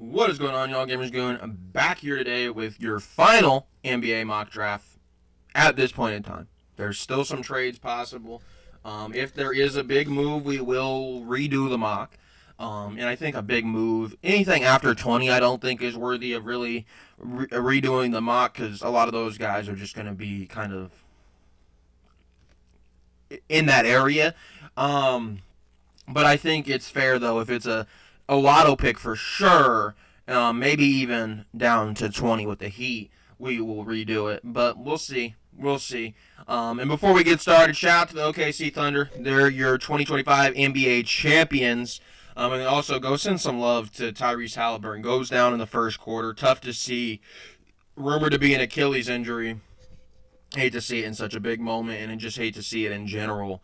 What is going on, y'all? Gamers Goon back here today with your final NBA mock draft at this point in time. There's still some trades possible. If there is a big move, we will redo the mock. And I think a big move, anything after 20, I don't think is worthy of really redoing the mock because a lot of those guys are just going to be kind of in that area. But I think it's fair, though, if it's a lotto pick for sure, maybe even down to 20 with the Heat, we will redo it. But we'll see. We'll see. And before we get started, shout out to the OKC Thunder. They're your 2025 NBA champions. And also go send some love to Tyrese Halliburton. Goes down in the first quarter. Tough to see. Rumored to be an Achilles injury. Hate to see it in such a big moment, and just hate to see it in general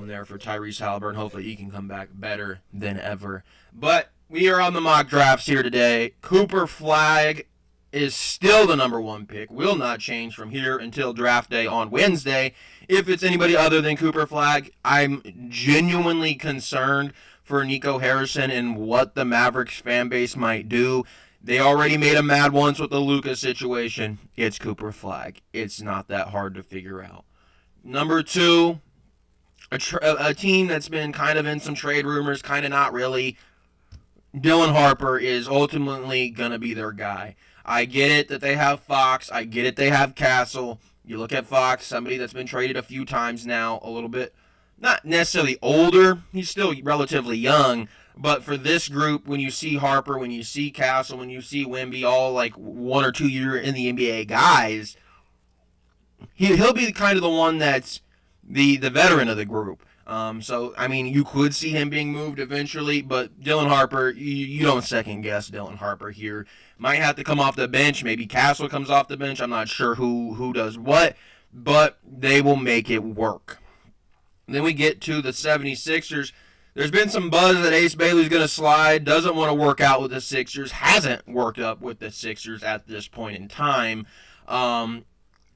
there for Tyrese Halliburton. Hopefully he can come back better than ever. But we are on the mock drafts here today. Cooper Flagg is still the number one pick. Will not change from here until draft day on Wednesday. If it's anybody other than Cooper Flagg, I'm genuinely concerned for Nico Harrison and what the Mavericks fan base might do. They already made him mad once with the Luka situation. It's Cooper Flagg. It's not that hard to figure out. Number two, a team that's been kind of in some trade rumors, kind of not really. Dylan Harper is ultimately going to be their guy. I get it that they have Fox. I get it they have Castle. You look at Fox, somebody that's been traded a few times now, a little bit, not necessarily older. He's still relatively young. But for this group, when you see Harper, when you see Castle, when you see Wemby, all like 1 or 2 year in the NBA guys, he'll be kind of the one that's the veteran of the group. So, I mean, you could see him being moved eventually, but Dylan Harper, you don't second guess Dylan Harper here. Might have to come off the bench. Maybe Castle comes off the bench. I'm not sure who does what, but they will make it work. Then we get to the 76ers. There's been some buzz that Ace Bailey's going to slide, doesn't want to work out with the Sixers, hasn't worked up with the Sixers at this point in time. A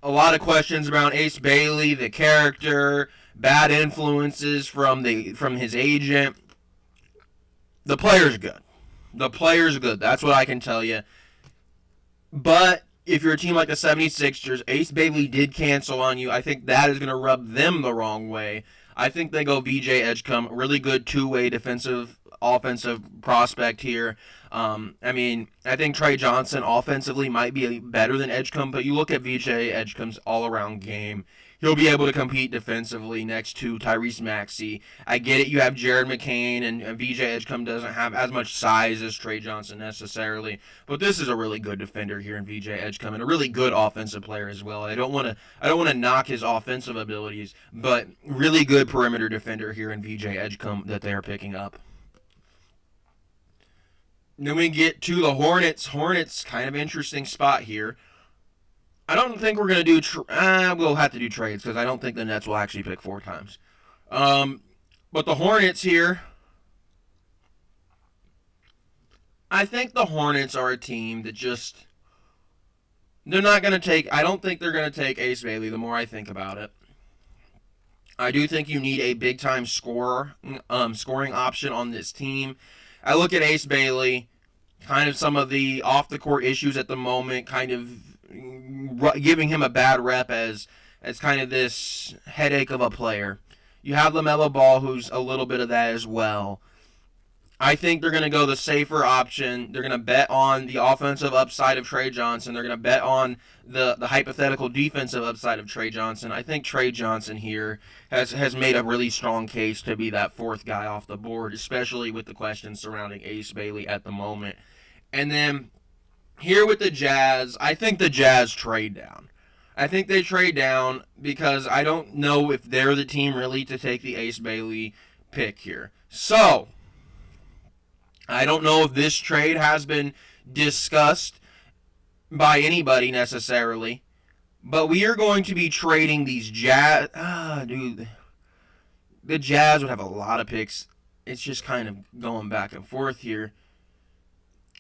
lot of questions around Ace Bailey, the character, bad influences from his agent. The player's good. The player's good. That's what I can tell you. But if you're a team like the 76ers, Ace Bailey did cancel on you. I think that is going to rub them the wrong way. I think they go VJ Edgecombe, really good two-way defensive, offensive prospect here. I think Trey Johnson offensively might be better than Edgecombe, but you look at VJ Edgecombe's all-around game. He'll be able to compete defensively next to Tyrese Maxey. I get it, you have Jared McCain, and VJ Edgecombe doesn't have as much size as Trey Johnson necessarily, but this is a really good defender here in VJ Edgecombe, and a really good offensive player as well. I don't want to knock his offensive abilities, but really good perimeter defender here in VJ Edgecombe that they are picking up. Then we get to the Hornets. Hornets, kind of interesting spot here. I don't think we're going to do... we'll have to do trades because I don't think the Nets will actually pick 4 times. But the Hornets here... I think the Hornets are a team that just... They're not going to take... I don't think they're going to take Ace Bailey the more I think about it. I do think you need a big-time scorer, scoring option on this team. I look at Ace Bailey, kind of some of the off-the-court issues at the moment, kind of giving him a bad rep as kind of this headache of a player. You have LaMelo Ball, who's a little bit of that as well. I think they're going to go the safer option. They're going to bet on the offensive upside of Trey Johnson. They're going to bet on the hypothetical defensive upside of Trey Johnson. I think Trey Johnson here has made a really strong case to be that 4th guy off the board, especially with the questions surrounding Ace Bailey at the moment. And then here with the Jazz, I think the Jazz trade down. I think they trade down because I don't know if they're the team really to take the Ace Bailey pick here. So, I don't know if this trade has been discussed by anybody necessarily, but we are going to be trading these Jazz. The Jazz would have a lot of picks. It's just kind of going back and forth here.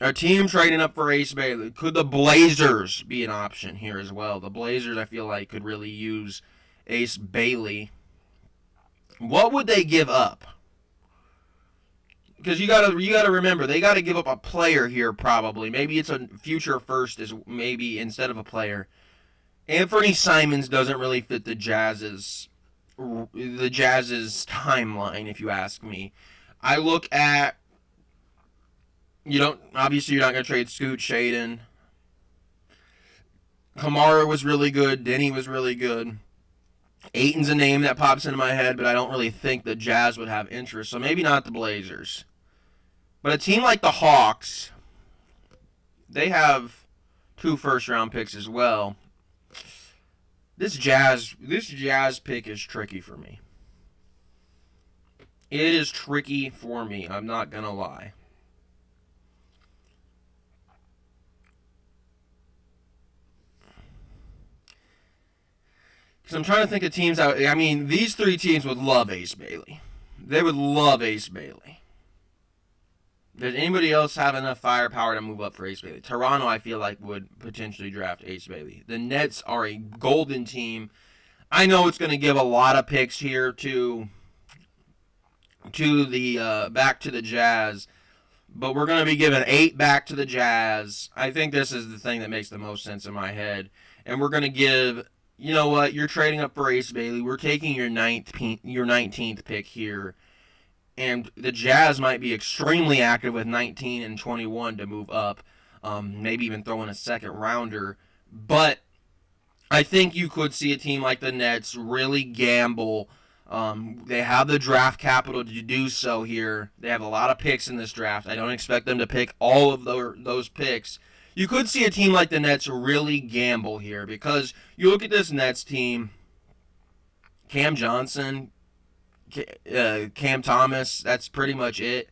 A team trading up for Ace Bailey. Could the Blazers be an option here as well? The Blazers, I feel like, could really use Ace Bailey. What would they give up? because you gotta remember they gotta give up a player here probably. Maybe it's a future first is maybe instead of a player. Anthony Simons doesn't really fit the Jazz's timeline, if you ask me. I look at obviously you're not gonna trade Scoot Shaden. Kamara was really good. Denny was really good. Ayton's a name that pops into my head, but I don't really think the Jazz would have interest. So maybe not the Blazers. But a team like the Hawks, they have 2 first-round picks as well. This Jazz pick is tricky for me. It is tricky for me. I'm not going to lie. Because I'm trying to think of teams out. I mean, these 3 teams would love Ace Bailey. They would love Ace Bailey. Does anybody else have enough firepower to move up for Ace Bailey? Toronto, I feel like, would potentially draft Ace Bailey. The Nets are a golden team. I know it's going to give a lot of picks here to the back to the Jazz, but we're going to be giving 8 back to the Jazz. I think this is the thing that makes the most sense in my head. And we're going to give, you know what, you're trading up for Ace Bailey. We're taking your 19th pick here. And the Jazz might be extremely active with 19 and 21 to move up. Maybe even throw in a second rounder. But I think you could see a team like the Nets really gamble. They have the draft capital to do so here. They have a lot of picks in this draft. I don't expect them to pick all of those picks. You could see a team like the Nets really gamble here because you look at this Nets team, Cam Johnson, Cam Thomas, that's pretty much it.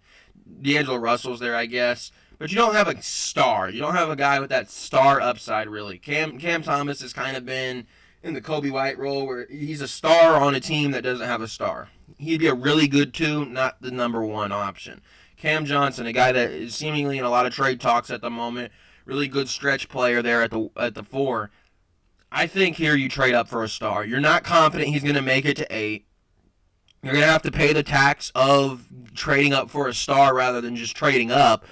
D'Angelo Russell's there, I guess. But you don't have a star. You don't have a guy with that star upside, really. Cam Thomas has kind of been in the Kobe White role where he's a star on a team that doesn't have a star. He'd be a really good 2, not the number 1 option. Cam Johnson, a guy that is seemingly in a lot of trade talks at the moment, really good stretch player there at the 4. I think here you trade up for a star. You're not confident he's going to make it to 8. You're going to have to pay the tax of trading up for a star rather than just trading up.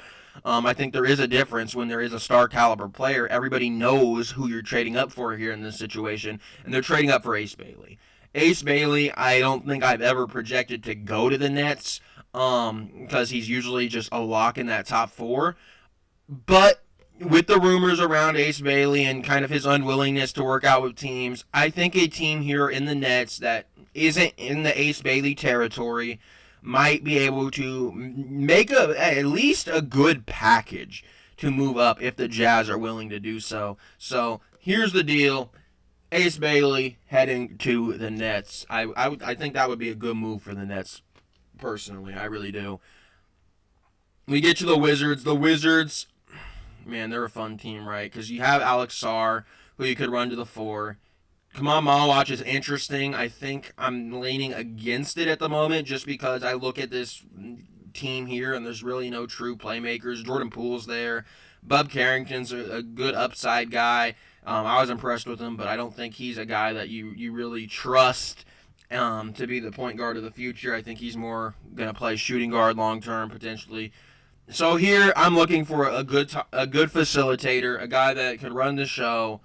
I think there is a difference when there is a star caliber player. Everybody knows who you're trading up for here in this situation, and they're trading up for Ace Bailey. Ace Bailey, I don't think I've ever projected to go to the Nets because he's usually just a lock in that top 4. But with the rumors around Ace Bailey and kind of his unwillingness to work out with teams, I think a team here in the Nets that isn't in the Ace Bailey territory might be able to make at least a good package to move up if the Jazz are willing to do so. So here's the deal. Ace Bailey heading to the Nets. I think that would be a good move for the Nets, personally. I really do. We get to the Wizards. The Wizards, man, they're a fun team, right? Because you have Alex Sarr, who you could run to the 4. Kamal Malawach is interesting. I think I'm leaning against it at the moment just because I look at this team here and there's really no true playmakers. Jordan Poole's there. Bub Carrington's a good upside guy. I was impressed with him, but I don't think he's a guy that you really trust to be the point guard of the future. I think he's more going to play shooting guard long term potentially. So here I'm looking for a good facilitator, a guy that could run the show.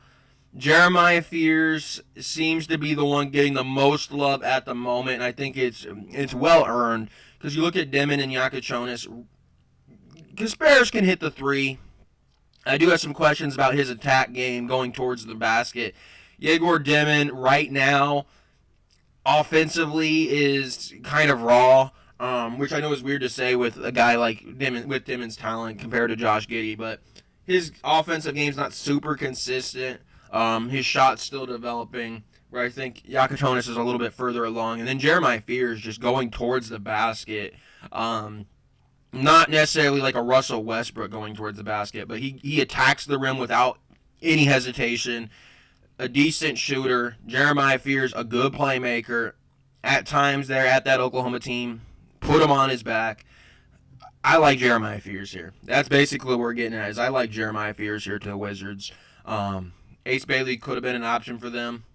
Jeremiah Fears seems to be the one getting the most love at the moment, and I think it's well earned because you look at Demon and Yakachonis. Kasparis can hit the 3. I do have some questions about his attack game going towards the basket. Yegor Demon right now offensively is kind of raw, which I know is weird to say with a guy like Demon with Demon's talent compared to Josh Giddey, but his offensive game's not super consistent. His shot's still developing, where I think Yakachonis is a little bit further along. And then Jeremiah Fears just going towards the basket. Not necessarily like a Russell Westbrook going towards the basket, but he attacks the rim without any hesitation. A decent shooter. Jeremiah Fears, a good playmaker. At times there at that Oklahoma team, put him on his back. I like Jeremiah Fears here. That's basically what we're getting at, is I like Jeremiah Fears here to the Wizards. Ace Bailey could have been an option for them.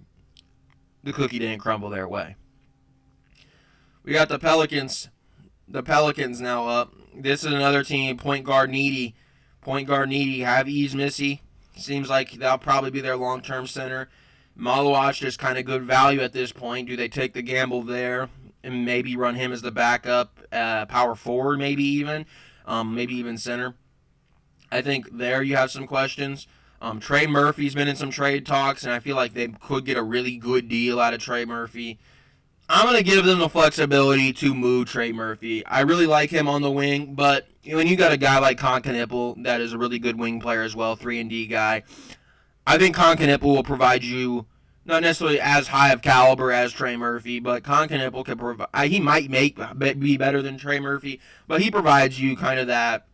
The cookie didn't crumble their way. We got the Pelicans. The Pelicans now up. This is another team, point guard needy. Point guard needy. Have Ease Missy. Seems like that'll probably be their long-term center. Malawach is kind of good value at this point. Do they take the gamble there and maybe run him as the backup power forward, maybe even center? I think there you have some questions. Trey Murphy's been in some trade talks, and I feel like they could get a really good deal out of Trey Murphy. I'm going to give them the flexibility to move Trey Murphy. I really like him on the wing, but when you got a guy like Conkanipple that is a really good wing player as well, 3-and-D guy, I think Conkanipple will provide you not necessarily as high of caliber as Trey Murphy, but Conkanipple can provide. He might be better than Trey Murphy, but he provides you kind of that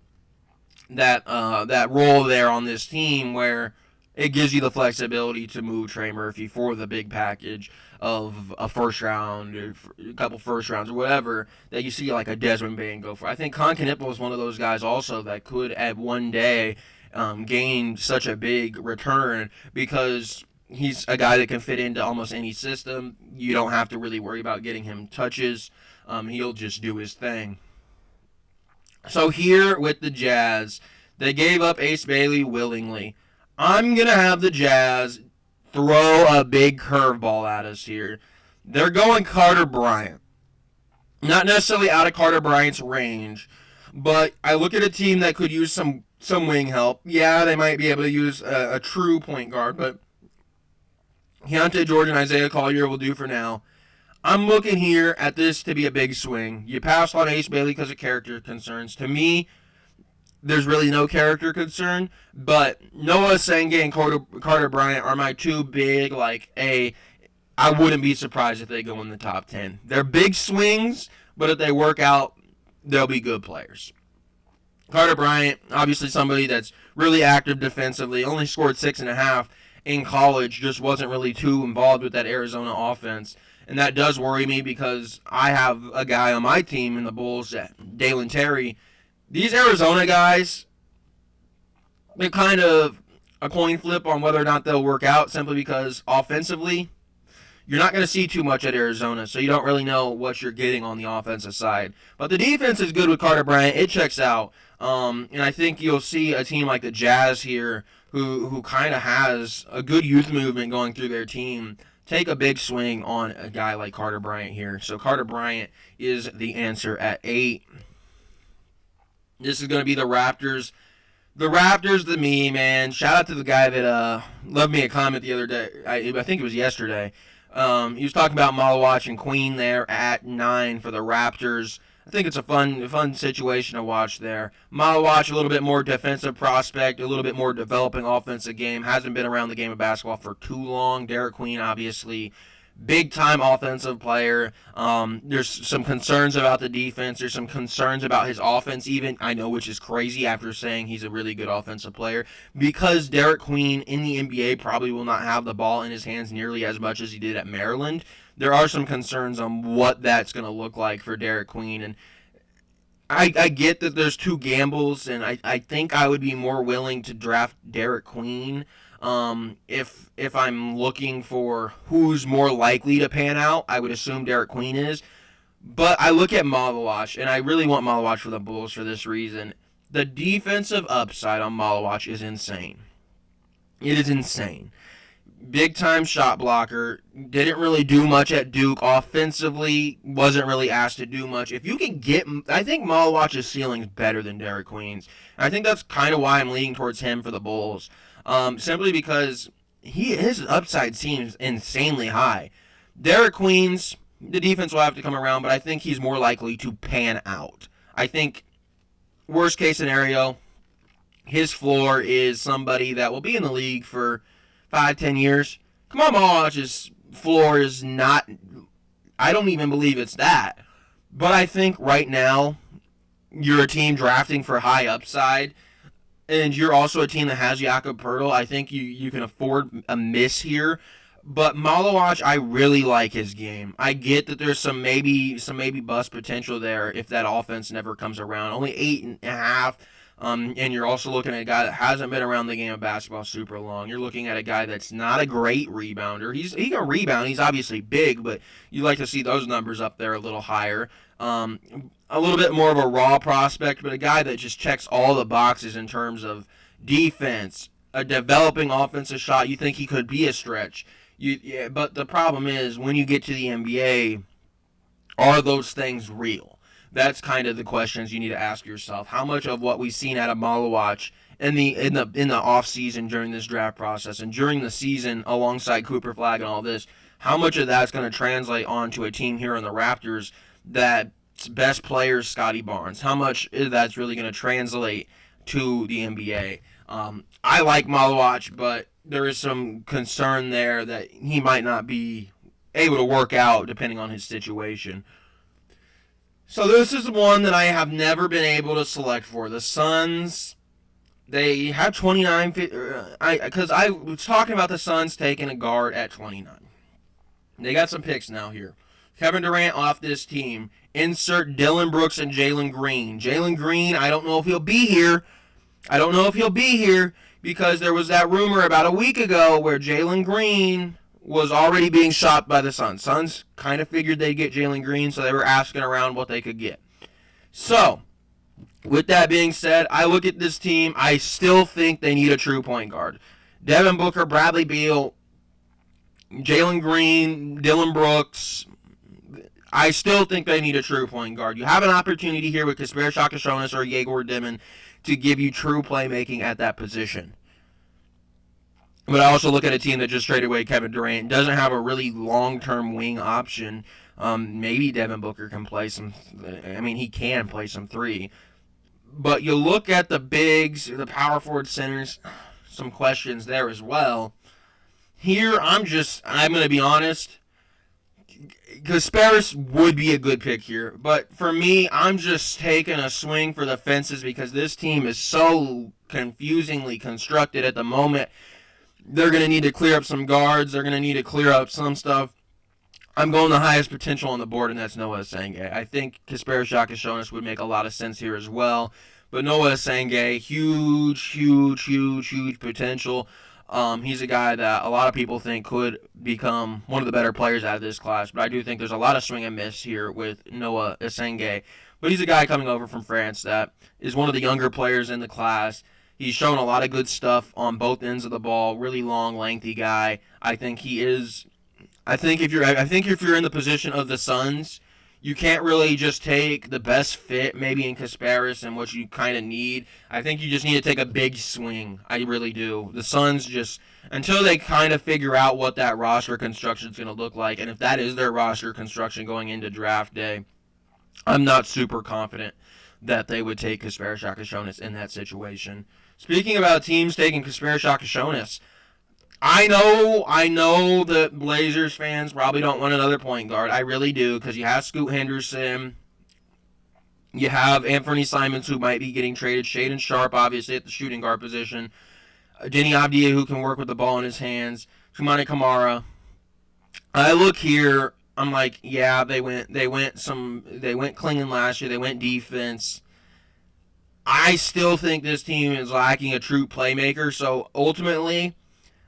role there on this team where it gives you the flexibility to move Trey Murphy for the big package of a first round or a couple first rounds or whatever that you see like a Desmond Bane go for. I think Conkanipple is one of those guys also that could at one day gain such a big return because he's a guy that can fit into almost any system. You don't have to really worry about getting him touches. He'll just do his thing. So here with the Jazz, they gave up Ace Bailey willingly. I'm going to have the Jazz throw a big curveball at us here. They're going Carter Bryant. Not necessarily out of Carter Bryant's range, but I look at a team that could use some wing help. Yeah, they might be able to use a true point guard, but Keontae George and Isaiah Collier will do for now. I'm looking here at this to be a big swing. You passed on Ace Bailey because of character concerns. To me, there's really no character concern, but Noah Senge and Carter Bryant are my two big, I wouldn't be surprised if they go in the top 10. They're big swings, but if they work out, they'll be good players. Carter Bryant, obviously somebody that's really active defensively, only scored 6.5 in college, just wasn't really too involved with that Arizona offense. And that does worry me because I have a guy on my team in the Bulls, Dalen Terry. These Arizona guys, they're kind of a coin flip on whether or not they'll work out simply because offensively, you're not going to see too much at Arizona, so you don't really know what you're getting on the offensive side. But the defense is good with Carter Bryant. It checks out. And I think you'll see a team like the Jazz here who kind of has a good youth movement going through their team take a big swing on a guy like Carter Bryant here. So Carter Bryant is the answer at 8. This is going to be the Raptors. The Raptors to me, man. Shout out to the guy that left me a comment the other day. I think it was yesterday. He was talking about Malawach and Queen there at 9 for the Raptors. I think it's a fun situation to watch there. Malawach, a little bit more defensive prospect, a little bit more developing offensive game. Hasn't been around the game of basketball for too long. Derek Queen, obviously, big-time offensive player. There's some concerns about the defense. There's some concerns about his offense even, I know, which is crazy after saying he's a really good offensive player. Because Derek Queen in the NBA probably will not have the ball in his hands nearly as much as he did at Maryland. There are some concerns on what that's going to look like for Derek Queen. And I get that there's two gambles, and I think I would be more willing to draft Derek Queen if I'm looking for who's more likely to pan out. I would assume Derek Queen is. But I look at Malawach, and I really want Malawach for the Bulls for this reason. The defensive upside on Malawach is insane. It is insane. Big-time shot blocker. Didn't really do much at Duke. Offensively, wasn't really asked to do much. If you can get... I think Malawach's ceiling is better than Derek Queen's. I think that's kind of why I'm leaning towards him for the Bulls. Simply because his upside seems insanely high. Derek Queen's, the defense will have to come around, but I think he's more likely to pan out. I think, worst case scenario, his floor is somebody that will be in the league for 5-10 years. Kamal Malawach's floor is not, I don't even believe it's that. But I think right now, you're a team drafting for high upside, and you're also a team that has Jakob Poeltl. I think you can afford a miss here. But Malawach, I really like his game. I get that there's some maybe bust potential there if that offense never comes around. Only 8.5. And you're also looking at a guy that hasn't been around the game of basketball super long. You're looking at a guy that's not a great rebounder. He can rebound. He's obviously big, but you like to see those numbers up there a little higher. A little bit more of a raw prospect, but a guy that just checks all the boxes in terms of defense, a developing offensive shot. You think he could be a stretch. But the problem is when you get to the NBA, are those things real? That's kind of the questions you need to ask yourself. How much of what we've seen out of Malawach in the off season during this draft process and during the season alongside Cooper Flag and all this, how much of that's going to translate onto a team here in the Raptors that best player is Scotty Barnes? How much is that's really going to translate to the NBA? I like Malawach, but there is some concern there that he might not be able to work out depending on his situation. So this is one that I have never been able to select for. The Suns, they have 29. Because I was talking about the Suns taking a guard at 29. They got some picks now here. Kevin Durant off this team. Insert Dillon Brooks and Jalen Green. Jalen Green, I don't know if he'll be here. Because there was that rumor about a week ago where Jalen Green was already being shopped by the Suns. Suns kind of figured they'd get Jalen Green, so they were asking around what they could get. So, with that being said, I look at this team. I still think they need a true point guard. Devin Booker, Bradley Beal, Jalen Green, Dillon Brooks. I still think they need a true point guard. You have an opportunity here with Kasper Shakashonis or Yegor Dimon to give you true playmaking at that position. But I also look at a team that just traded away Kevin Durant, doesn't have a really long-term wing option. Maybe Devin Booker can play some. He can play some three. But you look at the bigs, the power forward centers, some questions there as well. Here, I'm going to be honest. Kasparis would be a good pick here. But for me, I'm just taking a swing for the fences because this team is so confusingly constructed at the moment. They're going to need to clear up some guards. They're going to need to clear up some stuff. I'm going the highest potential on the board, and that's Noah Esenge. I think Kasper Shakashonis would make a lot of sense here as well. But Noah Esenge, huge potential. He's a guy that a lot of people think could become one of the better players out of this class. But I do think there's a lot of swing and miss here with Noah Esenge. But he's a guy coming over from France that is one of the younger players in the class. He's shown a lot of good stuff on both ends of the ball. Really long, lengthy guy. I think he is. I think if you're in the position of the Suns, you can't really just take the best fit maybe in Kasparis and what you kind of need. I think you just need to take a big swing. I really do. The Suns just until they kind of figure out what that roster construction is going to look like, and if that is their roster construction going into draft day, I'm not super confident that they would take Kasper Shakashonis in that situation. Speaking about teams taking Kasper Shakashonis, I know that Blazers fans probably don't want another point guard. I really do, because you have Scoot Henderson, you have Anthony Simons, who might be getting traded, Shaedon Sharpe, obviously, at the shooting guard position, Denny Avdija, who can work with the ball in his hands, Toumani Camara. I look here, I'm like, yeah, they went clinging last year, they went defense. I still think this team is lacking a true playmaker, so ultimately,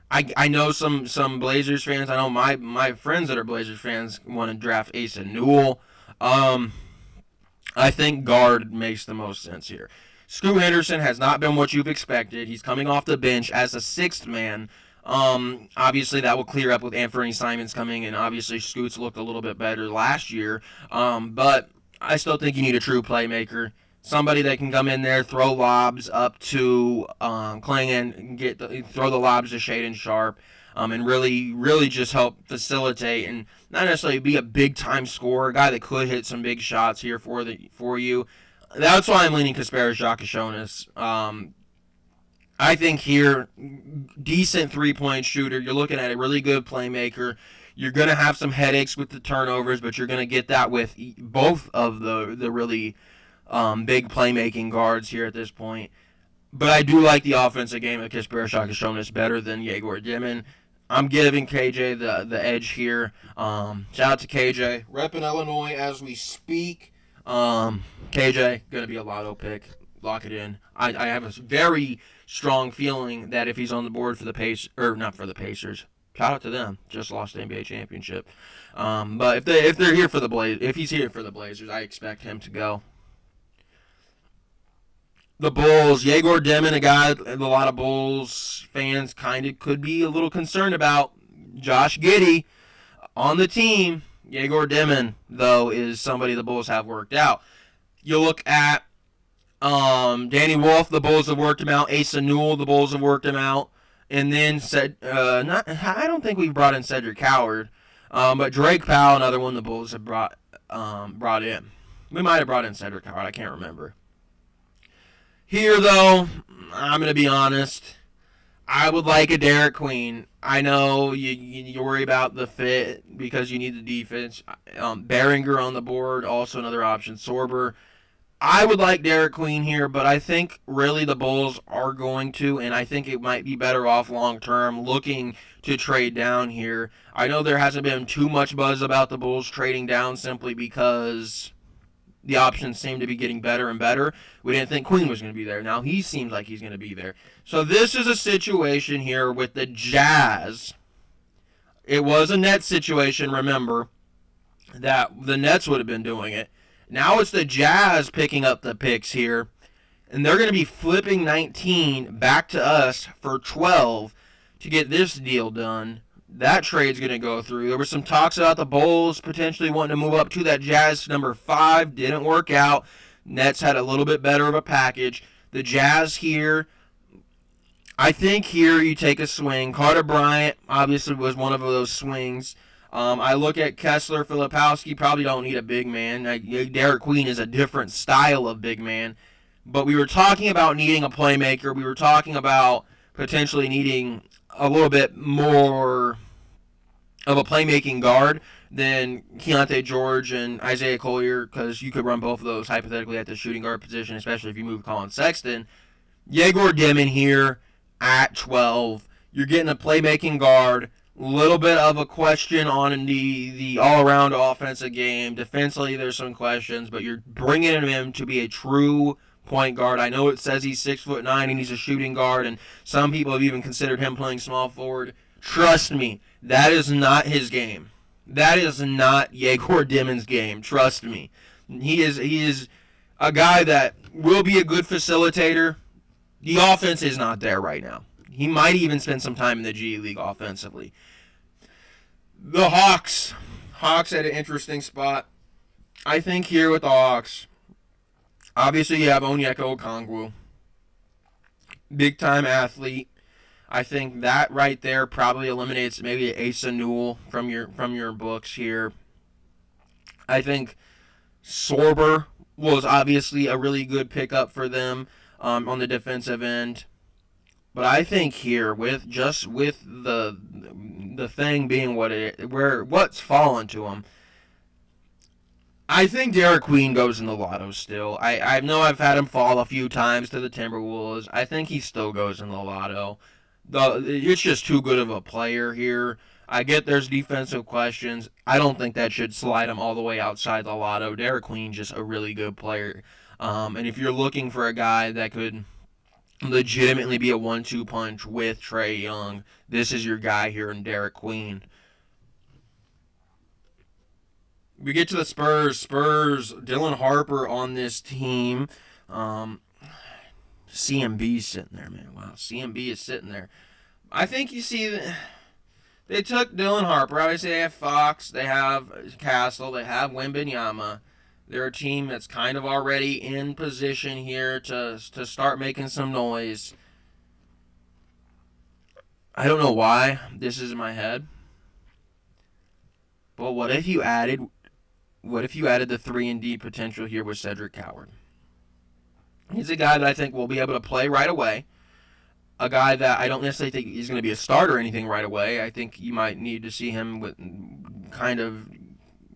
I know some Blazers fans, I know my friends that are Blazers fans want to draft Asa Newell. I think guard makes the most sense here. Scoot Henderson has not been what you've expected. He's coming off the bench as a sixth man. Obviously, that will clear up with Anthony Simons coming, and obviously Scoot's looked a little bit better last year. But I still think you need a true playmaker. Somebody that can come in there, throw lobs up to Klingon, throw the lobs to Shaedon Sharpe, and really just help facilitate and not necessarily be a big-time scorer, a guy that could hit some big shots here for you. That's why I'm leaning Kasper Shakashonis. I think here, decent three-point shooter. You're looking at a really good playmaker. You're going to have some headaches with the turnovers, but you're going to get that with both of the really big playmaking guards here at this point. But I do like the offensive game of Kasper Shakashonis better than Yegor Dimon. I'm giving KJ the edge here. Shout out to KJ. Repping Illinois as we speak. KJ, going to be a lotto pick. Lock it in. I have a very strong feeling that if he's on the board for the Pacers, or not for the Pacers, Shout out to them. Just lost the NBA championship. But if they're here for the if he's here for the Blazers, I expect him to go. The Bulls, Yegor Demin, a guy a lot of Bulls fans kind of could be a little concerned about. Josh Giddey on the team. Yegor Demin, though, is somebody the Bulls have worked out. You look at Danny Wolf, the Bulls have worked him out. Asa Newell, the Bulls have worked him out. And then I don't think we've brought in Cedric Howard, but Drake Powell, another one the Bulls have brought in. We might have brought in Cedric Howard. I can't remember. Here, though, I'm going to be honest. I would like a Derek Queen. I know you worry about the fit because you need the defense. Behringer on the board, also another option. Sorber. I would like Derek Queen here, but I think really the Bulls are going to, and I think it might be better off long term looking to trade down here. I know there hasn't been too much buzz about the Bulls trading down simply because the options seem to be getting better and better. We didn't think Queen was going to be there. Now he seems like he's going to be there. So this is a situation here with the Jazz. It was a Nets situation, remember, that the Nets would have been doing it. Now it's the Jazz picking up the picks here, and they're going to be flipping 19 back to us for 12 to get this deal done. That trade's going to go through. There were some talks about the Bulls potentially wanting to move up to that Jazz number 5. Didn't work out. Nets had a little bit better of a package. The Jazz here, I think here you take a swing. Carter Bryant obviously was one of those swings. I look at Kessler, Filipowski, probably don't need a big man. Derek Queen is a different style of big man. But we were talking about needing a playmaker. We were talking about potentially needing a little bit more of a playmaking guard than Keontae George and Isaiah Collier, because you could run both of those hypothetically at the shooting guard position, especially if you move Colin Sexton. Yegor Demin here at 12. You're getting a playmaking guard. Little bit of a question on the all-around offensive game. Defensively, there's some questions, but you're bringing him in to be a true point guard. I know it says he's 6'9" and he's a shooting guard, and some people have even considered him playing small forward. Trust me, that is not his game. That is not Yegor Demin's game. Trust me. He is a guy that will be a good facilitator. The offense is not there right now. He might even spend some time in the G League offensively. The Hawks. Hawks at an interesting spot. I think here with the Hawks, obviously you have Onyeka Okongwu. Big-time athlete. I think that right there probably eliminates maybe Asa Newell from your books here. I think Sorber was obviously a really good pickup for them on the defensive end. But I think here, with the thing being what's fallen to him, I think Derek Queen goes in the lotto still. I know I've had him fall a few times to the Timberwolves. I think he still goes in the lotto. It's just too good of a player here. I get there's defensive questions. I don't think that should slide him all the way outside the lotto. Derek Queen just a really good player. And if you're looking for a guy that could legitimately be a 1-2 punch with Trae Young, this is your guy here in Derek Queen. We get to the Spurs. Dylan Harper on this team. CMB's sitting there, man. Wow, CMB is sitting there. I think you see they took Dylan Harper. Obviously, they have Fox, they have Castle, they have Wembanyama. They're a team that's kind of already in position here to start making some noise. I don't know why this is in my head. But what if you added the 3-and-D potential here with Cedric Howard? He's a guy that I think will be able to play right away. A guy that I don't necessarily think he's going to be a starter or anything right away. I think you might need to see him kind of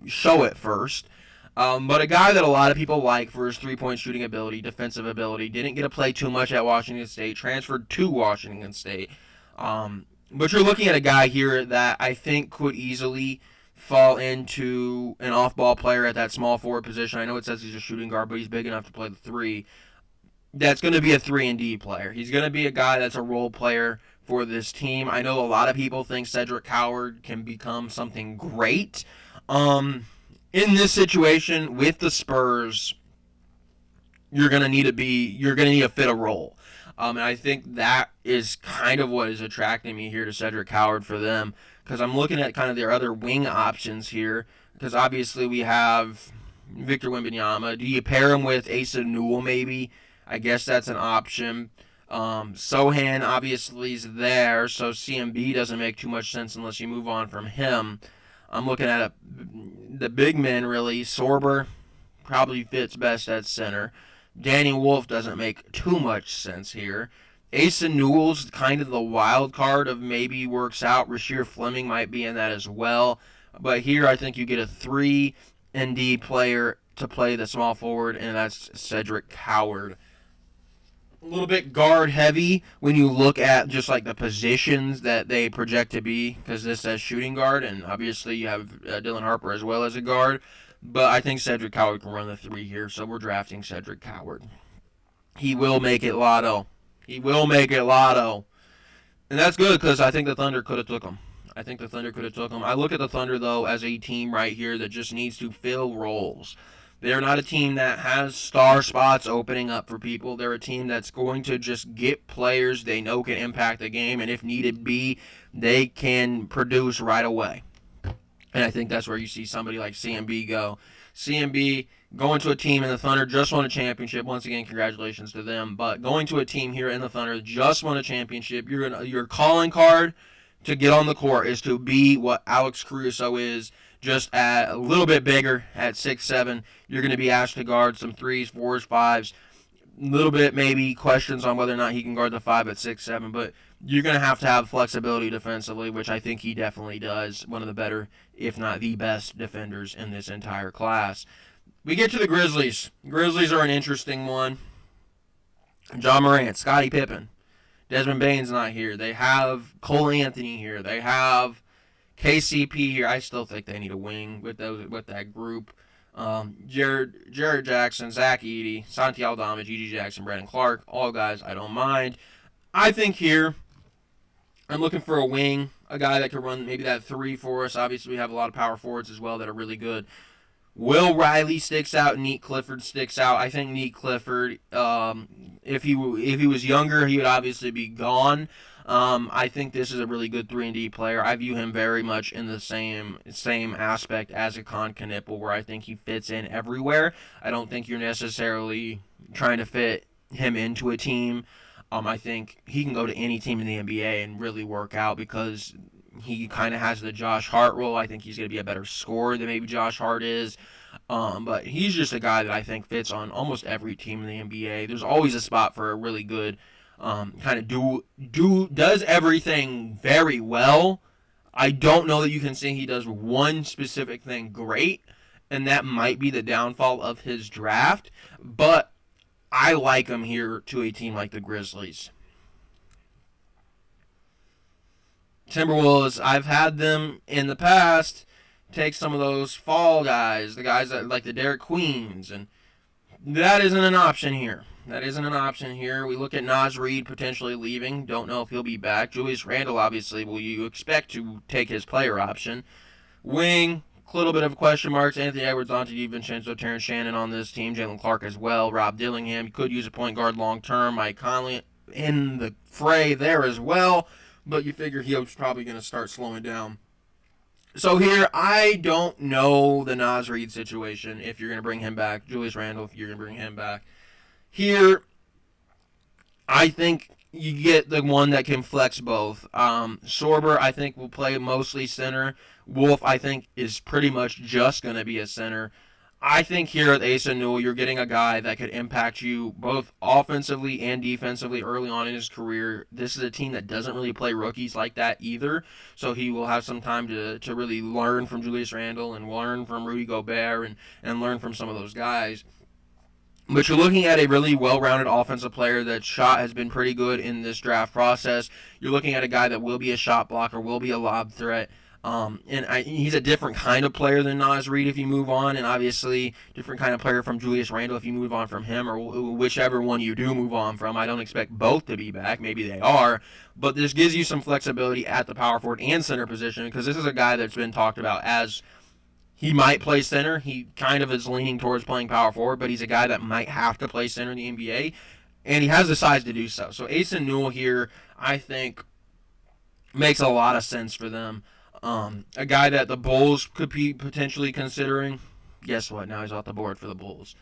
show it first. But a guy that a lot of people like for his three-point shooting ability, defensive ability, didn't get to play too much at Washington State, transferred to Washington State. But you're looking at a guy here that I think could easily fall into an off-ball player at that small forward position. I know it says he's a shooting guard, but he's big enough to play the 3. that's going to be a 3-and-D player. He's going to be a guy that's a role player for this team. I know a lot of people think Cedric Howard can become something great. In this situation with the Spurs, you're going to need to fit a role. And I think that is kind of what is attracting me here to Cedric Howard for them, because I'm looking at kind of their other wing options here, because obviously we have Victor Wembanyama. Do you pair him with Asa Newell maybe? I guess that's an option. Sohan obviously is there, so CMB doesn't make too much sense unless you move on from him. I'm looking at the big men really. Sorber probably fits best at center. Danny Wolf doesn't make too much sense here. Asa Newell's kind of the wild card of maybe works out. Rasheer Fleming might be in that as well. But here I think you get a 3-and-D player to play the small forward, and that's Cedric Howard. A little bit guard heavy when you look at just like the positions that they project to be, because this says shooting guard, and obviously you have Dylan Harper as well as a guard. But I think Cedric Howard can run the 3 here, so we're drafting Cedric Howard. He will make it lotto. He will make it lotto. And that's good, because I think the Thunder could have took him. I look at the Thunder, though, as a team right here that just needs to fill roles. They're not a team that has star spots opening up for people. They're a team that's going to just get players they know can impact the game, and if needed be, they can produce right away. And I think that's where you see somebody like CMB go. CMB going to a team in the Thunder, just won a championship. Once again, congratulations to them. But going to a team here in the Thunder, just won a championship. Your calling card to get on the court is to be what Alex Caruso is, just a little bit bigger at 6'7". You're going to be asked to guard some 3s, 4s, 5s. A little bit maybe questions on whether or not he can guard the 5 at 6'7", but you're going to have flexibility defensively, which I think he definitely does. One of the better, if not the best, defenders in this entire class. We get to the Grizzlies. Grizzlies are an interesting one. John Morant, Scottie Pippen, Desmond Bane's not here. They have Cole Anthony here. They have KCP here. I still think they need a wing with that group. Jared Jackson, Zach Edey, Santi Aldama, G.G. Jackson, Brandon Clark, all guys I don't mind. I think here I'm looking for a wing, a guy that can run maybe that 3 for us. Obviously, we have a lot of power forwards as well that are really good. Will Riley sticks out. Neat Clifford sticks out. I think Neat Clifford, if he was younger, he would obviously be gone. I think this is a really good 3-and-D player. I view him very much in the same aspect as a Con Knipple, where I think he fits in everywhere. I don't think you're necessarily trying to fit him into a team. I think he can go to any team in the NBA and really work out, because he kind of has the Josh Hart role. I think he's going to be a better scorer than maybe Josh Hart is. But he's just a guy that I think fits on almost every team in the NBA. There's always a spot for a really good kind of does everything very well. I don't know that you can say he does one specific thing great, and that might be the downfall of his draft. But I like him here to a team like the Grizzlies. Timberwolves, I've had them in the past take some of those fall guys, the guys that like the Derek Queens, and that isn't an option here. We look at Naz Reid potentially leaving. Don't know if he'll be back. Julius Randle, obviously, will you expect to take his player option. Wing, a little bit of question marks. Anthony Edwards, Dante DiVincenzo, Terrence Shannon on this team. Jalen Clark as well. Rob Dillingham, you could use a point guard long term. Mike Conley in the fray there as well, but you figure he's probably going to start slowing down. So here, I don't know the Naz Reid situation, if you're going to bring him back. Julius Randle, if you're going to bring him back. Here, I think you get the one that can flex both. Sorber, I think, will play mostly center. Wolf, I think, is pretty much just going to be a center. I think here at Asa Newell, you're getting a guy that could impact you both offensively and defensively early on in his career. This is a team that doesn't really play rookies like that either, so he will have some time to really learn from Julius Randle and learn from Rudy Gobert and learn from some of those guys. But you're looking at a really well-rounded offensive player that shot has been pretty good in this draft process. You're looking at a guy that will be a shot blocker, will be a lob threat. He's a different kind of player than Naz Reid if you move on, and obviously different kind of player from Julius Randle if you move on from him, or whichever one you do move on from. I don't expect both to be back. Maybe they are, but this gives you some flexibility at the power forward and center position, because this is a guy that's been talked about as he might play center. He kind of is leaning towards playing power forward, but he's a guy that might have to play center in the NBA, and he has the size to do so. So Asen Newell here, I think, makes a lot of sense for them. A guy that the Bulls could be potentially considering. Guess what? Now he's off the board for the Bulls.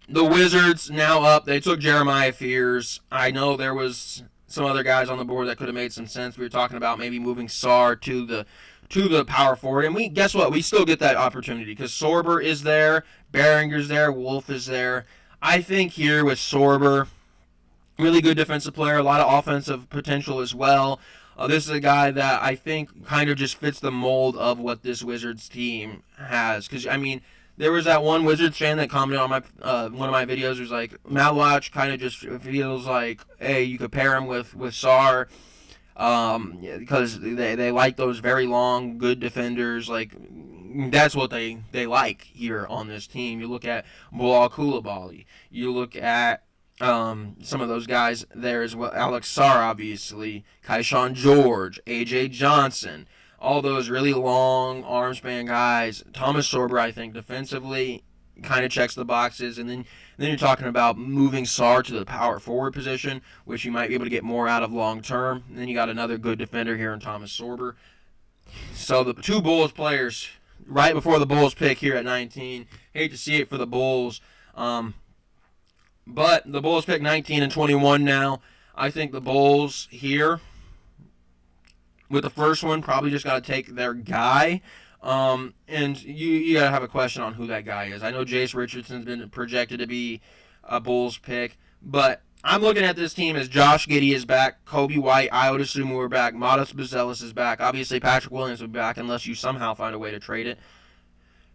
The Wizards now up. They took Jeremiah Fears. I know there was some other guys on the board that could have made some sense. We were talking about maybe moving Sarr to the power forward, and we guess what? We still get that opportunity because Sorber is there, Behringer's there, Wolf is there. I think here with Sorber, really good defensive player, a lot of offensive potential as well. This is a guy that I think kind of just fits the mold of what this Wizards team has. Because, I mean, there was that one Wizards fan that commented on my one of my videos. It was like, Matlock kind of just feels like, hey, you could pair him with Sarr because they like those very long, good defenders. Like, that's what they like here on this team. You look at Bilal Coulibaly. You look at some of those guys there as well. Alex Sarr, obviously. Kaishan George. A.J. Johnson. All those really long arm span guys. Thomas Sorber, I think, defensively kind of checks the boxes. And then you're talking about moving Sarr to the power forward position, which you might be able to get more out of long term. And then you got another good defender here in Thomas Sorber. So the two Bulls players right before the Bulls pick here at 19. Hate to see it for the Bulls. But the Bulls pick 19 and 21 now. I think the Bulls here, with the first one, probably just got to take their guy. And you got to have a question on who that guy is. I know Jace Richardson's been projected to be a Bulls pick, but I'm looking at this team as Josh Giddey is back, Kobe White, Ayo Dosunmu are back, Modest Buzelis is back. Obviously, Patrick Williams will be back unless you somehow find a way to trade it.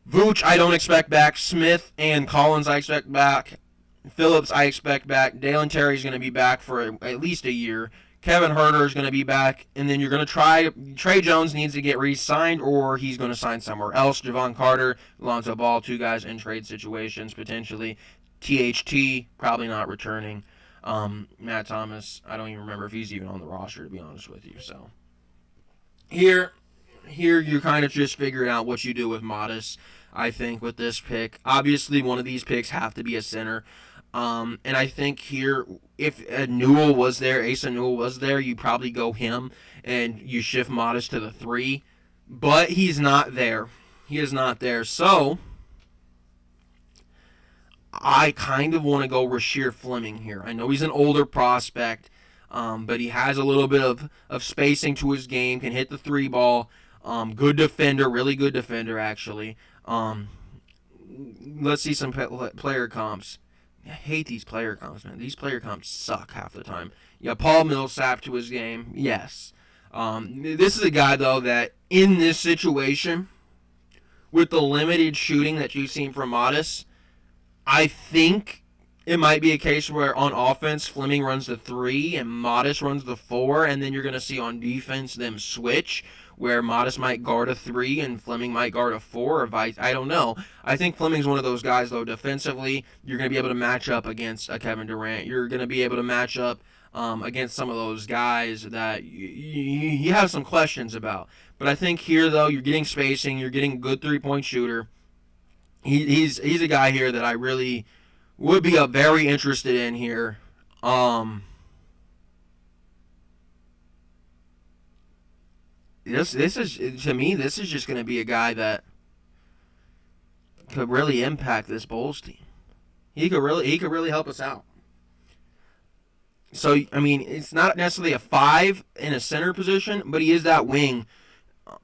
Vooch, I don't expect back. Smith and Collins, I expect back. Phillips, I expect back. Dalen Terry's going to be back for at least a year. Kevin Huerter is going to be back. And then you're going to try. Trey Jones needs to get re-signed, or he's going to sign somewhere else. Javon Carter, Lonzo Ball, two guys in trade situations potentially. THT, probably not returning. Matt Thomas, I don't even remember if he's even on the roster, to be honest with you. So here you're kind of just figuring out what you do with Modest, I think, with this pick. Obviously, one of these picks have to be a center. And I think here, if Newell was there, Asen Newell was there, you probably go him and you shift Modest to the 3. But he's not there. He is not there. So I kind of want to go Rasheer Fleming here. I know he's an older prospect, but he has a little bit of spacing to his game, can hit the 3 ball. Good defender, really good defender, actually. Let's see some player comps. I hate these player comps, man. These player comps suck half the time. Yeah, Paul Millsap to his game, yes. This is a guy, though, that in this situation, with the limited shooting that you've seen from Modest, I think it might be a case where on offense, Fleming runs the 3 and Modest runs the 4, and then you're going to see on defense them switch, where Modest might guard a 3 and Fleming might guard a 4, or vice. I don't know. I think Fleming's one of those guys, though, defensively, you're going to be able to match up against a Kevin Durant. You're going to be able to match up against some of those guys that you have some questions about. But I think here, though, you're getting spacing, you're getting a good 3-point shooter. He's a guy here that I really would be very interested in here. This is, to me, this is just going to be a guy that could really impact this Bulls team. He could really help us out. So, I mean, it's not necessarily a 5 in a center position, but he is that wing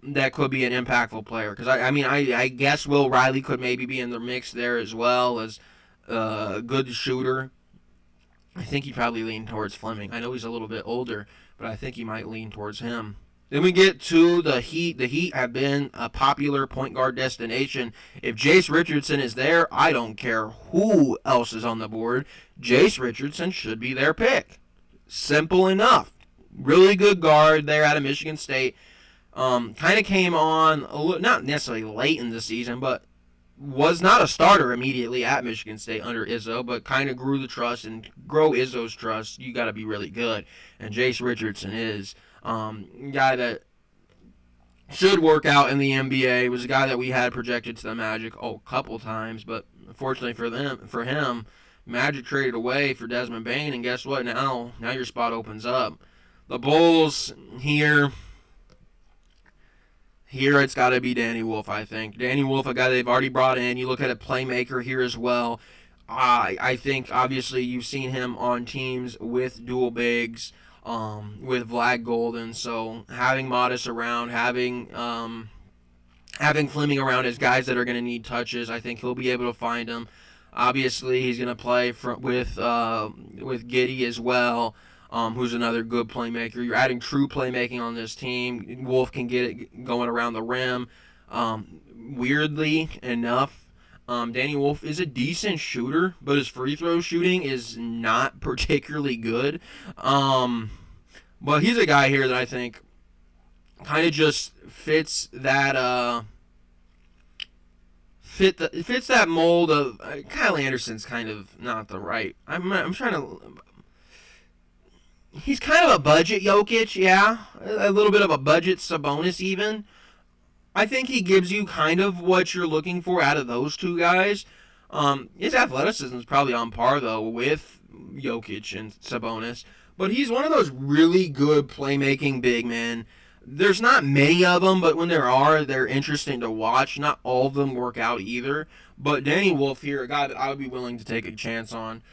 that could be an impactful player. Because, I guess Will Riley could maybe be in the mix there as well as a good shooter. I think he'd probably lean towards Fleming. I know he's a little bit older, but I think he might lean towards him. Then we get to the Heat. The Heat have been a popular point guard destination. If Jace Richardson is there, I don't care who else is on the board. Jace Richardson should be their pick. Simple enough. Really good guard there out of Michigan State. Kind of came on not necessarily late in the season, but was not a starter immediately at Michigan State under Izzo, but kind of grew the trust, and grow Izzo's trust. You got to be really good, and Jace Richardson is guy that should work out in the NBA. Was a guy that we had projected to the Magic a couple times, but unfortunately for him, Magic traded away for Desmond Bane, and guess what? Now your spot opens up. The Bulls here. Here it's got to be Danny Wolf, I think. Danny Wolf, a guy they've already brought in. You look at a playmaker here as well. I think obviously you've seen him on teams with dual bigs, with Vlad Golden. So having Modest around, having Fleming around as guys that are going to need touches, I think he'll be able to find them. Obviously, he's going to play with Giddey as well, who's another good playmaker. You're adding true playmaking on this team. Wolf can get it going around the rim. Weirdly enough, Danny Wolf is a decent shooter, but his free throw shooting is not particularly good. But he's a guy here that I think kind of just fits that fits that mold of Kyle Anderson's kind of not the right. I'm trying to. He's kind of a budget Jokic, yeah, a little bit of a budget Sabonis even. I think he gives you kind of what you're looking for out of those two guys. His athleticism is probably on par though with Jokic and Sabonis, but he's one of those really good playmaking big men. There's not many of them, but when there are, they're interesting to watch. Not all of them work out either. But Danny Wolf here, a guy that I would be willing to take a chance on.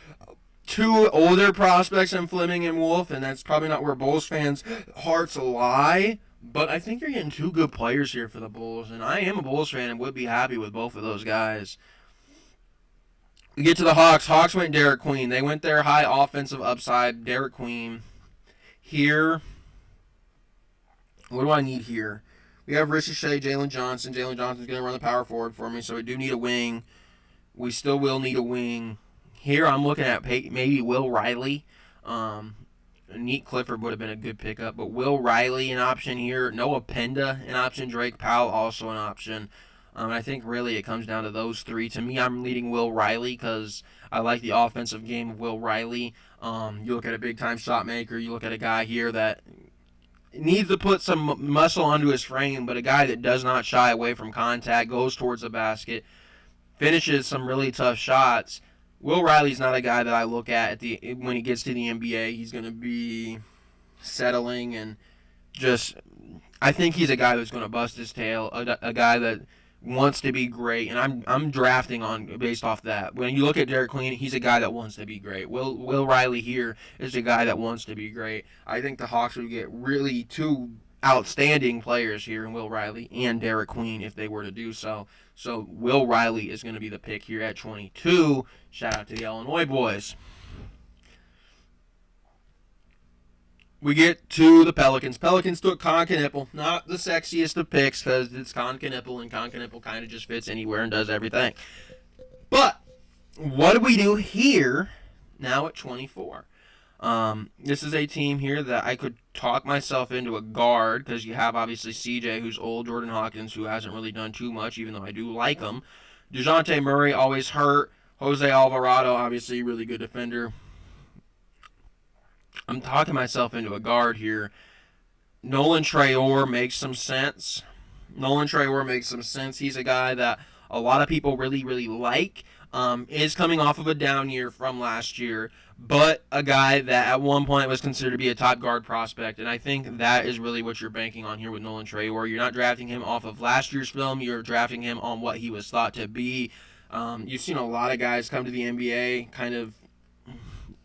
Two older prospects in Fleming and Wolf, and that's probably not where Bulls fans' hearts lie. But I think you're getting two good players here for the Bulls, and I am a Bulls fan and would be happy with both of those guys. We get to the Hawks. Hawks went Derek Queen. They went their high offensive upside, Derek Queen. Here, what do I need here? We have Ricochet, Jalen Johnson. Jalen Johnson's going to run the power forward for me, so we do need a wing. We still will need a wing. Here I'm looking at maybe Will Riley. Neat Clifford would have been a good pickup, but Will Riley an option here. Noah Penda an option. Drake Powell also an option. I think really it comes down to those three. To me, I'm leading Will Riley because I like the offensive game of Will Riley. You look at a big-time shot maker. You look at a guy here that needs to put some muscle onto his frame, but a guy that does not shy away from contact, goes towards the basket, finishes some really tough shots. Will Riley's not a guy that I look at when he gets to the NBA. He's going to be settling and just. I think he's a guy that's going to bust his tail. A guy that wants to be great, and I'm drafting on based off that. When you look at Derek Queen, he's a guy that wants to be great. Will Riley here is a guy that wants to be great. I think the Hawks would get really two outstanding players here in Will Riley and Derek Queen if they were to do so. So Will Riley is going to be the pick here at 22. Shout out to the Illinois boys. We get to the Pelicans. Pelicans took Con Knippel. Not the sexiest of picks because it's Con Knippel, and Con Knippel kind of just fits anywhere and does everything. But what do we do here now at 24? This is a team here that I could talk myself into a guard because you have obviously CJ, who's old, Jordan Hawkins, who hasn't really done too much, even though I do like him. DeJounte Murray, always hurt. Jose Alvarado, obviously really good defender. I'm talking myself into a guard here. Nolan Traore makes some sense. He's a guy that a lot of people really, really like. Is coming off of a down year from last year, but a guy that at one point was considered to be a top guard prospect, and I think that is really what you're banking on here with Nolan Traore. You're not drafting him off of last year's film. You're drafting him on what he was thought to be. You've seen a lot of guys come to the NBA kind of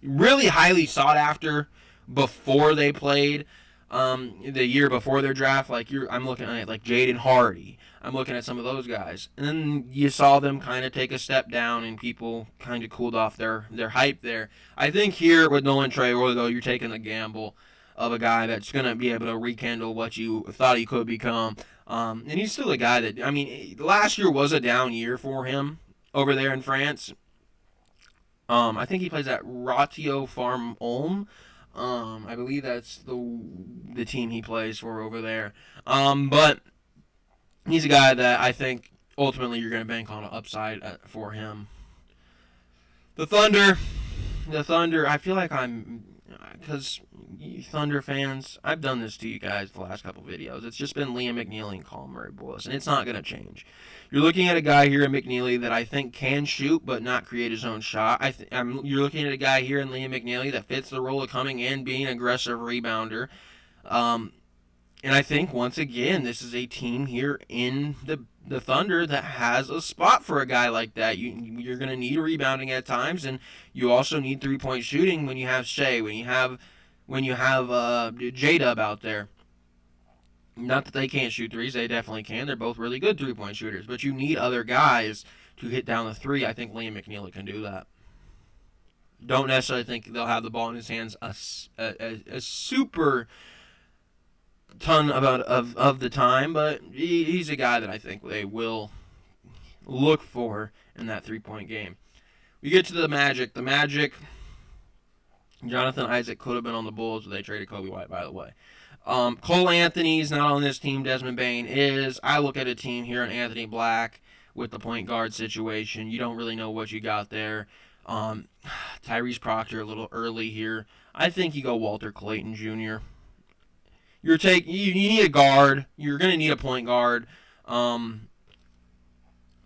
really highly sought after before they played the year before their draft. I'm looking at like Jaden Hardy. I'm looking at some of those guys. And then you saw them kind of take a step down and people kind of cooled off their hype there. I think here with Nolan Traore, though, you're taking a gamble of a guy that's going to be able to rekindle what you thought he could become. And he's still a guy that, last year was a down year for him over there in France. I think he plays at Ratio Farm Ulm. I believe that's the team he plays for over there. But he's a guy that I think ultimately you're going to bank on an upside for him. The Thunder, I feel like because Thunder fans, I've done this to you guys the last couple videos. It's just been Liam McNeely and Colin Murray-Boyles, and it's not going to change. You're looking at a guy here in McNeely that I think can shoot but not create his own shot. You're looking at a guy here in Liam McNeely that fits the role of coming in, being an aggressive rebounder. And I think, once again, this is a team here in the Thunder that has a spot for a guy like that. You're going to need rebounding at times, and you also need three-point shooting when you have Shea, when you have J-Dub out there. Not that they can't shoot threes. They definitely can. They're both really good three-point shooters. But you need other guys to hit down the three. I think Liam McNeely can do that. Don't necessarily think they'll have the ball in his hands a super ton of the time, but he's a guy that I think they will look for in that three-point game. We get to the Magic. The Magic, Jonathan Isaac could have been on the Bulls, but they traded Kobe White, by the way. Cole Anthony's not on this team. Desmond Bane is. I look at a team here in Anthony Black with the point guard situation. You don't really know what you got there. Tyrese Proctor a little early here. I think you go Walter Clayton Jr. You need a guard. You're going to need a point guard. Not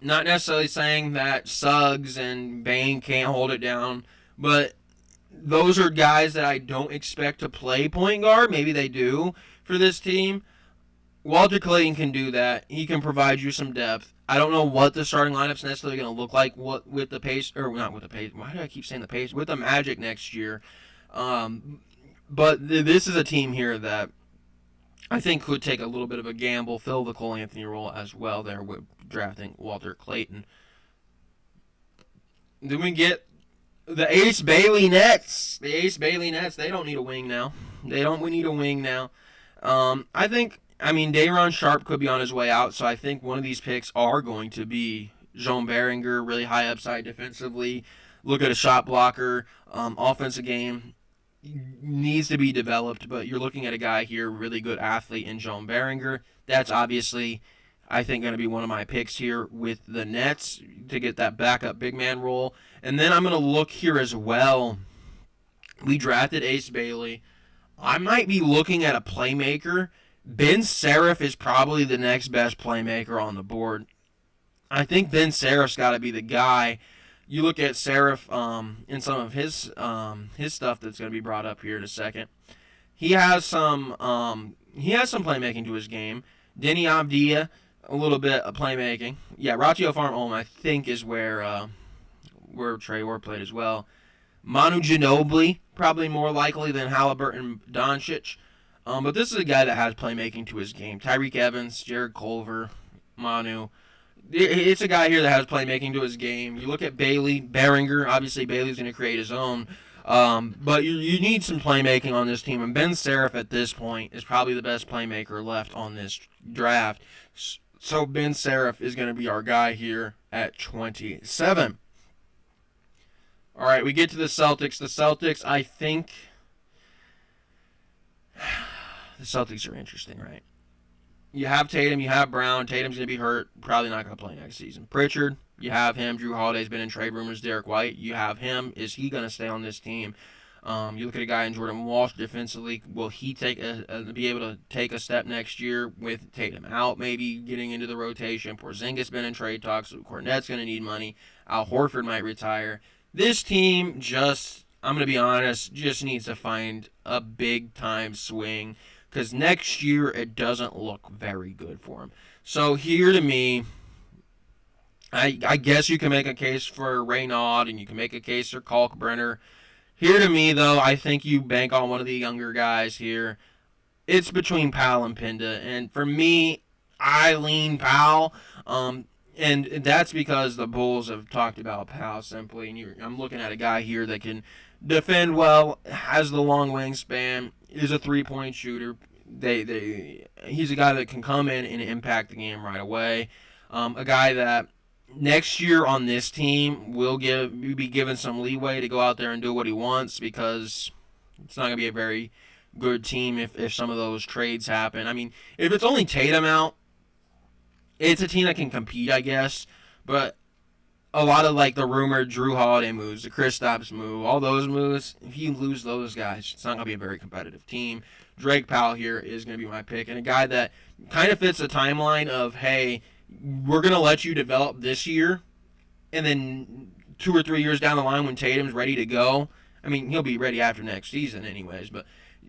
necessarily saying that Suggs and Bane can't hold it down, but those are guys that I don't expect to play point guard. Maybe they do for this team. Walter Clayton can do that. He can provide you some depth. I don't know what the starting lineup's necessarily going to look like with the pace, or not with the pace. Why do I keep saying the pace? With the Magic next year. But this is a team here that I think could take a little bit of a gamble, fill the Cole Anthony role as well there with drafting Walter Clayton. Then we get the Ace Bailey Nets. The Ace Bailey Nets, they don't need a wing now. We need a wing now. Day'Ron Sharpe could be on his way out, so I think one of these picks are going to be Jean Beringer, really high upside defensively. Look at a shot blocker, offensive game. Needs to be developed, but you're looking at a guy here, really good athlete in Jean Beringer. That's obviously, I think, going to be one of my picks here with the Nets to get that backup big man role. And then I'm going to look here as well. We drafted Ace Bailey. I might be looking at a playmaker. Ben Seraph is probably the next best playmaker on the board. I think Ben Seraph's got to be the guy. You look at Seraph in some of his stuff that's going to be brought up here in a second. He has some playmaking to his game. Denny Avdia, a little bit of playmaking. Yeah, Ratio Farm I think is where Trey Orr played as well. Manu Ginobili, probably more likely than Halliburton Doncic. But this is a guy that has playmaking to his game. Tyreek Evans, Jared Culver, Manu. It's a guy here that has playmaking to his game. You look at Beringer. Obviously, Bailey's going to create his own. But you need some playmaking on this team. And Ben Seraph at this point is probably the best playmaker left on this draft. So Ben Seraph is going to be our guy here at 27. All right, we get to the Celtics. The Celtics, I think... The Celtics are interesting, right? You have Tatum, you have Brown. Tatum's going to be hurt. Probably not going to play next season. Pritchard, you have him. Drew Holiday's been in trade rumors. Derek White, you have him. Is he going to stay on this team? You look at a guy in Jordan Walsh defensively. Will he be able to take a step next year with Tatum out, maybe getting into the rotation? Porzingis been in trade talks. Cornette's going to need money. Al Horford might retire. This team I'm going to be honest, just needs to find a big-time swing. Because next year, it doesn't look very good for him. So here to me, I guess you can make a case for Reynaud, and you can make a case for Kalkbrenner. Here to me, though, I think you bank on one of the younger guys here. It's between Powell and Pinda. And for me, I lean Powell. And that's because the Bulls have talked about Powell simply. And I'm looking at a guy here that can defend well, has the long wingspan, is a three-point shooter. He's a guy that can come in and impact the game right away. A guy that next year on this team will be given some leeway to go out there and do what he wants because It's not going to be a very good team if some of those trades happen. I mean, if it's only Tatum out, it's a team that can compete, I guess. But a lot of like the rumored Drew Holiday moves, the Kristaps move, all those moves, if you lose those guys, it's not going to be a very competitive team. Drake Powell here is going to be my pick, and a guy that kind of fits the timeline of, hey, we're going to let you develop this year, and then 2 or 3 years down the line when Tatum's ready to go, I mean, he'll be ready after next season anyways, but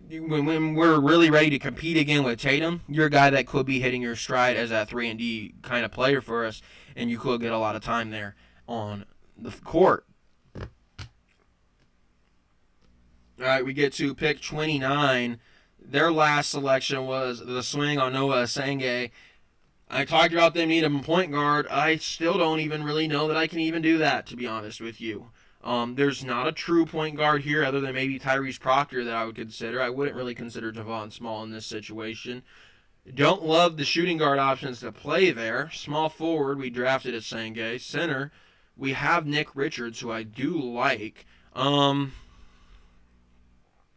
when we're really ready to compete again with Tatum, you're a guy that could be hitting your stride as that 3-and-D kind of player for us, and you could get a lot of time there on the court. All right, we get to pick 29. Their last selection was the swing on Noah Asenge. I talked about them needing a point guard. I still don't even really know that I can even do that, to be honest with you. There's not a true point guard here other than maybe Tyrese Proctor that I would consider. I wouldn't really consider Javon Small in this situation. Don't love the shooting guard options to play there. Small forward, we drafted Asenge. Center, we have Nick Richards, who I do like.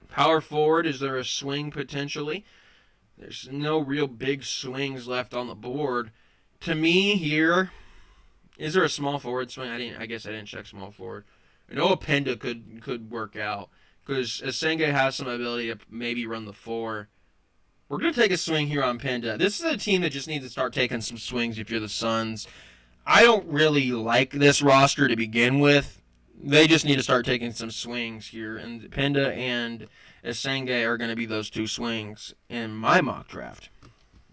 Power forward, is there a swing potentially? There's no real big swings left on the board. To me here, is there a small forward swing? I guess I didn't check small forward. Noah Penda could work out because Asenge has some ability to maybe run the four. We're going to take a swing here on Penda. This is a team that just needs to start taking some swings if you're the Suns. I don't really like this roster to begin with. They just need to start taking some swings here. And Penda and Asenge are going to be those two swings in my mock draft.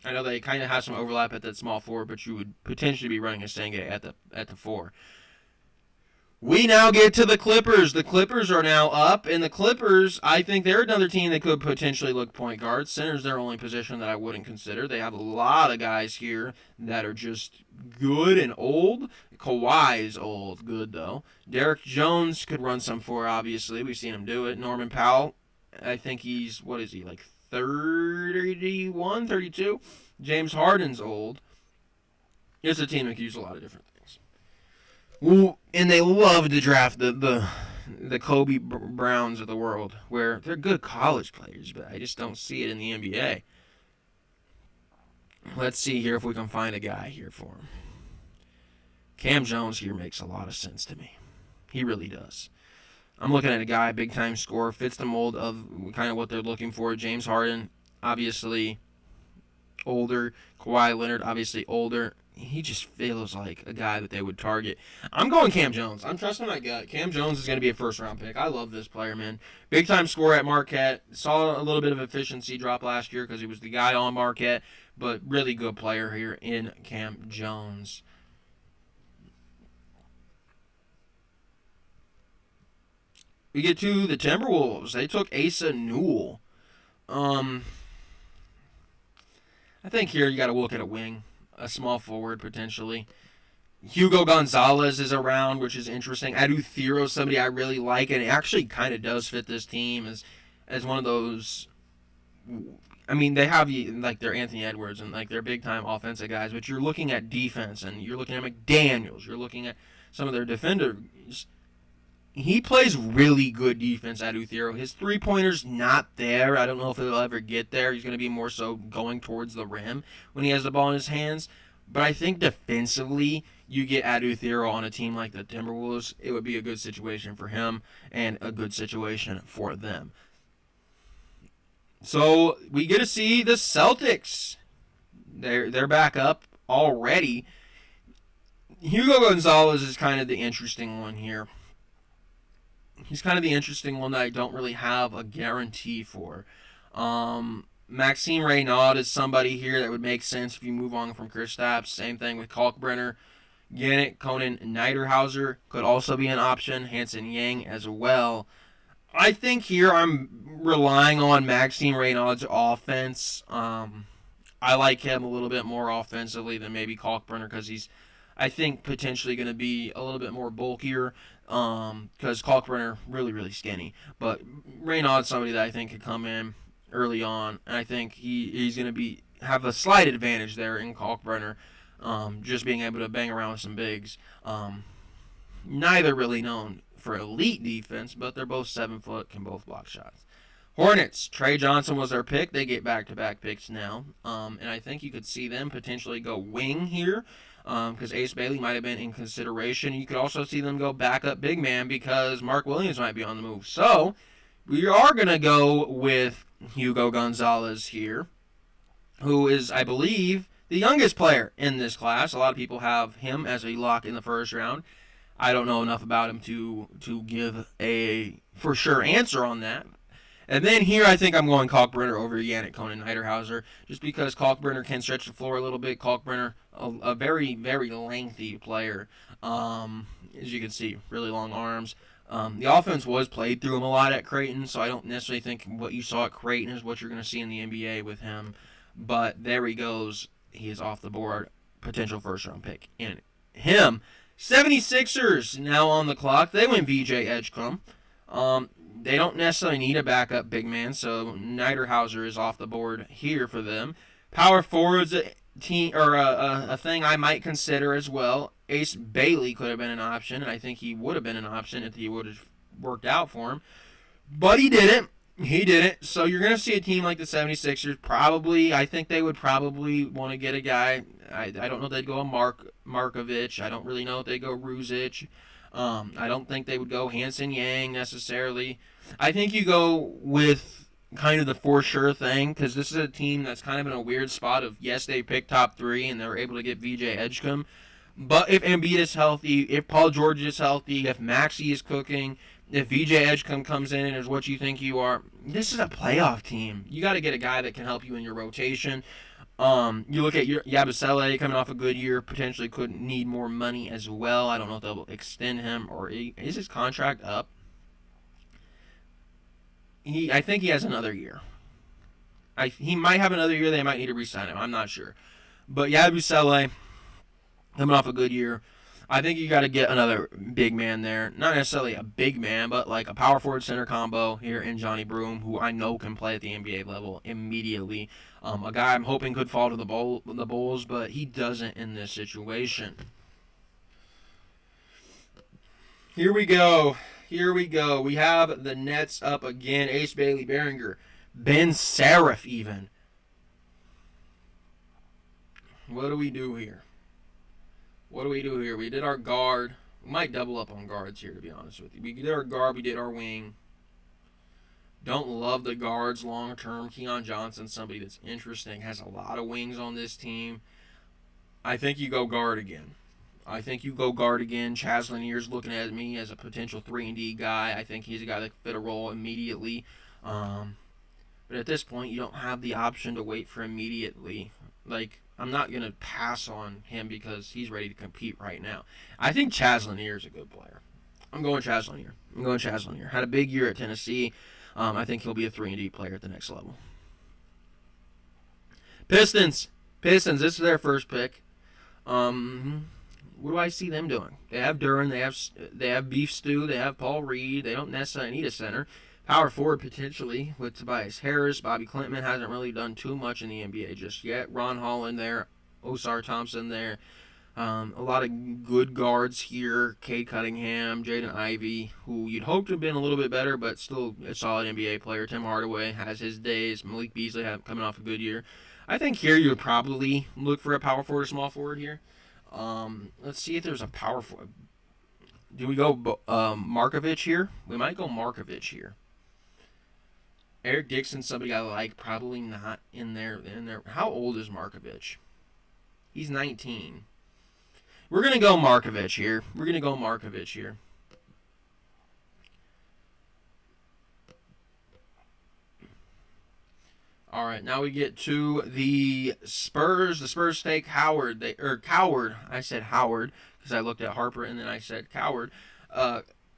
I know they kind of have some overlap at that small four, but you would potentially be running Asenge at the four. We now get to the Clippers. The Clippers are now up, and the Clippers, I think they're another team that could potentially look point guard. Center's their only position that I wouldn't consider. They have a lot of guys here that are just good and old. Kawhi is old, good though. Derek Jones could run some four, obviously. We've seen him do it. Norman Powell, I think he's, what is he, like 31, 32? James Harden's old. It's a team that can use a lot of different things. Well, and they love to draft the Kobe Browns of the world, where they're good college players, but I just don't see it in the NBA. Let's see here if we can find a guy here for him. Cam Jones here makes a lot of sense to me. He really does. I'm looking at a guy, big-time scorer, fits the mold of kind of what they're looking for. James Harden, obviously older. Kawhi Leonard, obviously older. He just feels like a guy that they would target. I'm going Cam Jones. I'm trusting my gut. Cam Jones is going to be a first-round pick. I love this player, man. Big-time scorer at Marquette. Saw a little bit of efficiency drop last year because he was the guy on Marquette, but really good player here in Cam Jones. We get to the Timberwolves. They took Asa Newell. I think here you got to look at a wing. A small forward, potentially. Hugo Gonzalez is around, which is interesting. Adu Thero, somebody I really like, and it actually kind of does fit this team as one of those. I mean, they have like their Anthony Edwards and like their big-time offensive guys, but you're looking at defense, and you're looking at McDaniels. You're looking at some of their defenders. He plays really good defense, Adu Thero. His three-pointer's not there. I don't know if he'll ever get there. He's going to be more so going towards the rim when he has the ball in his hands. But I think defensively, you get Adu Thero on a team like the Timberwolves, it would be a good situation for him and a good situation for them. So we get to see the Celtics. They're back up already. Hugo Gonzalez is kind of the interesting one here. He's kind of the interesting one that I don't really have a guarantee for. Maxime Reynaud is somebody here that would make sense if you move on from Kristaps. Same thing with Kalkbrenner. Yannick Conan Niederhauser could also be an option. Hanson Yang as well. I think here I'm relying on Maxime Reynaud's offense. I like him a little bit more offensively than maybe Kalkbrenner because he's, I think, potentially going to be a little bit more bulkier. Because Kalkbrenner really, really skinny. But Reynaud's somebody that I think could come in early on, and I think he's going to have a slight advantage there in Kalkbrenner, just being able to bang around with some bigs. Neither really known for elite defense, but they're both 7 foot, can both block shots. Hornets, Trey Johnson was their pick. They get back-to-back picks now. And I think you could see them potentially go wing here because Ace Bailey might have been in consideration. You could also see them go backup big man because Mark Williams might be on the move. So we are going to go with Hugo Gonzalez here, who is, I believe, the youngest player in this class. A lot of people have him as a lock in the first round. I don't know enough about him to give a for sure answer on that. And then here I think I'm going Kalkbrenner over Yannick Conan Niederhauser just because Kalkbrenner can stretch the floor a little bit. Kalkbrenner, a very, very lengthy player. As you can see, really long arms. The offense was played through him a lot at Creighton, so I don't necessarily think what you saw at Creighton is what you're going to see in the NBA with him. But there he goes. He is off the board. Potential first-round pick in him. 76ers now on the clock. They went VJ Edgecombe. They don't necessarily need a backup big man, so Niederhauser is off the board here for them. Power forwards a team or a thing I might consider as well. Ace Bailey could have been an option, and I think he would have been an option if he would have worked out for him. But he didn't. He didn't. So you're going to see a team like the 76ers probably, I think they would probably want to get a guy. I don't know if they'd go a Markovic. I don't really know if they'd go Ruzic. I don't think they would go Hanson Yang necessarily. I think you go with kind of the for sure thing because this is a team that's kind of in a weird spot of, yes, they picked top 3 and they were able to get VJ Edgecombe. But if Embiid is healthy, if Paul George is healthy, if Maxey is cooking, if VJ Edgecombe comes in and is what you think you are, this is a playoff team. You got to get a guy that can help you in your rotation. You look at Yabusele coming off a good year, potentially could need more money as well. I don't know if they'll extend him or is his contract up? I think he has another year. He might have another year. They might need to re-sign him. I'm not sure. But Yabusele coming off a good year. I think you got to get another big man there. Not necessarily a big man, but like a power forward center combo here in Johnny Broome, who I know can play at the NBA level immediately. A guy I'm hoping could fall to the Bulls, but he doesn't in this situation. Here we go. We have the Nets up again. Ace Bailey, Behringer, Ben Seraph even. What do we do here? We did our guard. We might double up on guards here, to be honest with you. We did our guard. We did our wing. Don't love the guards long term. Keon Johnson, somebody that's interesting, has a lot of wings on this team. I think you go guard again. Chaz Lanier's looking at me as a potential 3-and-D guy. I think he's a guy that could fit a role immediately. But at this point, you don't have the option to wait for immediately. Like, I'm not going to pass on him because he's ready to compete right now. I think Chaz Lanier is a good player. I'm going Chaz Lanier. Had a big year at Tennessee. I think he'll be a 3-and-D player at the next level. Pistons, this is their first pick. What do I see them doing? They have Duren, they have Beef Stew, they have Paul Reed. They don't necessarily need a center. Power forward potentially with Tobias Harris. Bobby Klintman hasn't really done too much in the NBA just yet. Ron Holland there. Osar Thompson there. A lot of good guards here. Cade Cunningham, Jaden Ivey, who you'd hope to have been a little bit better, but still a solid NBA player. Tim Hardaway has his days. Malik Beasley coming off a good year. I think here you would probably look for a power forward or small forward here. Let's see if there's a power forward. Do we go Markovic here? We might go Markovic here. Eric Dixon, somebody I like, probably not in there. How old is Markovic? He's 19. We're going to go Markovic here. All right, now we get to the Spurs. The Spurs take Coward. I said Howard because I looked at Harper and then I said Coward.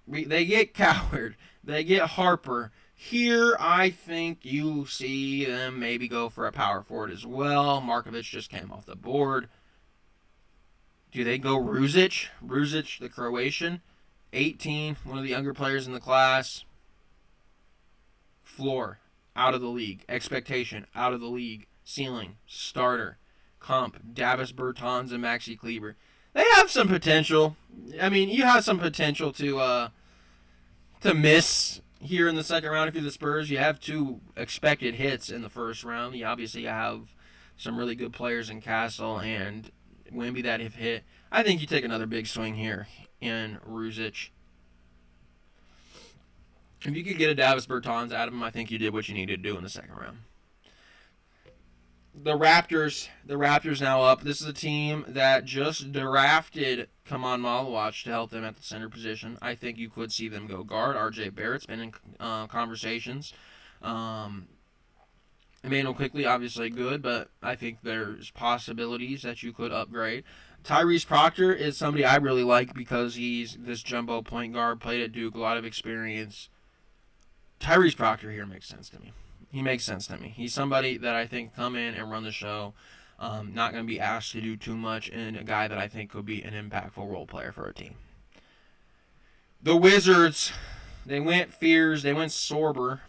They get Coward. They get Harper. Here, I think you see them maybe go for a power forward as well. Markovic just came off the board. Do they go Ruzic? Ruzic, the Croatian. 18, one of the younger players in the class. Floor, out of the league. Expectation, out of the league. Ceiling, starter. Comp, Davis Bertans and Maxi Kleber. They have some potential. I mean, you have some potential to miss here in the second round, if you're the Spurs, you have 2 expected hits in the first round. You obviously have some really good players in Castle and Wemby that have hit. I think you take another big swing here in Ruzic. If you could get a Davis Bertans out of him, I think you did what you needed to do in the second round. The Raptors now up. This is a team that just drafted Kaman Malawach to help them at the center position. I think you could see them go guard. RJ Barrett's been in conversations. Emmanuel Quickley, obviously good, but I think there's possibilities that you could upgrade. Tyrese Proctor is somebody I really like because he's this jumbo point guard, played at Duke, a lot of experience. Tyrese Proctor here makes sense to me. He makes sense to me. He's somebody that I think come in and run the show. Not going to be asked to do too much, and a guy that I think could be an impactful role player for a team. The Wizards, they went Fears, they went Sorber.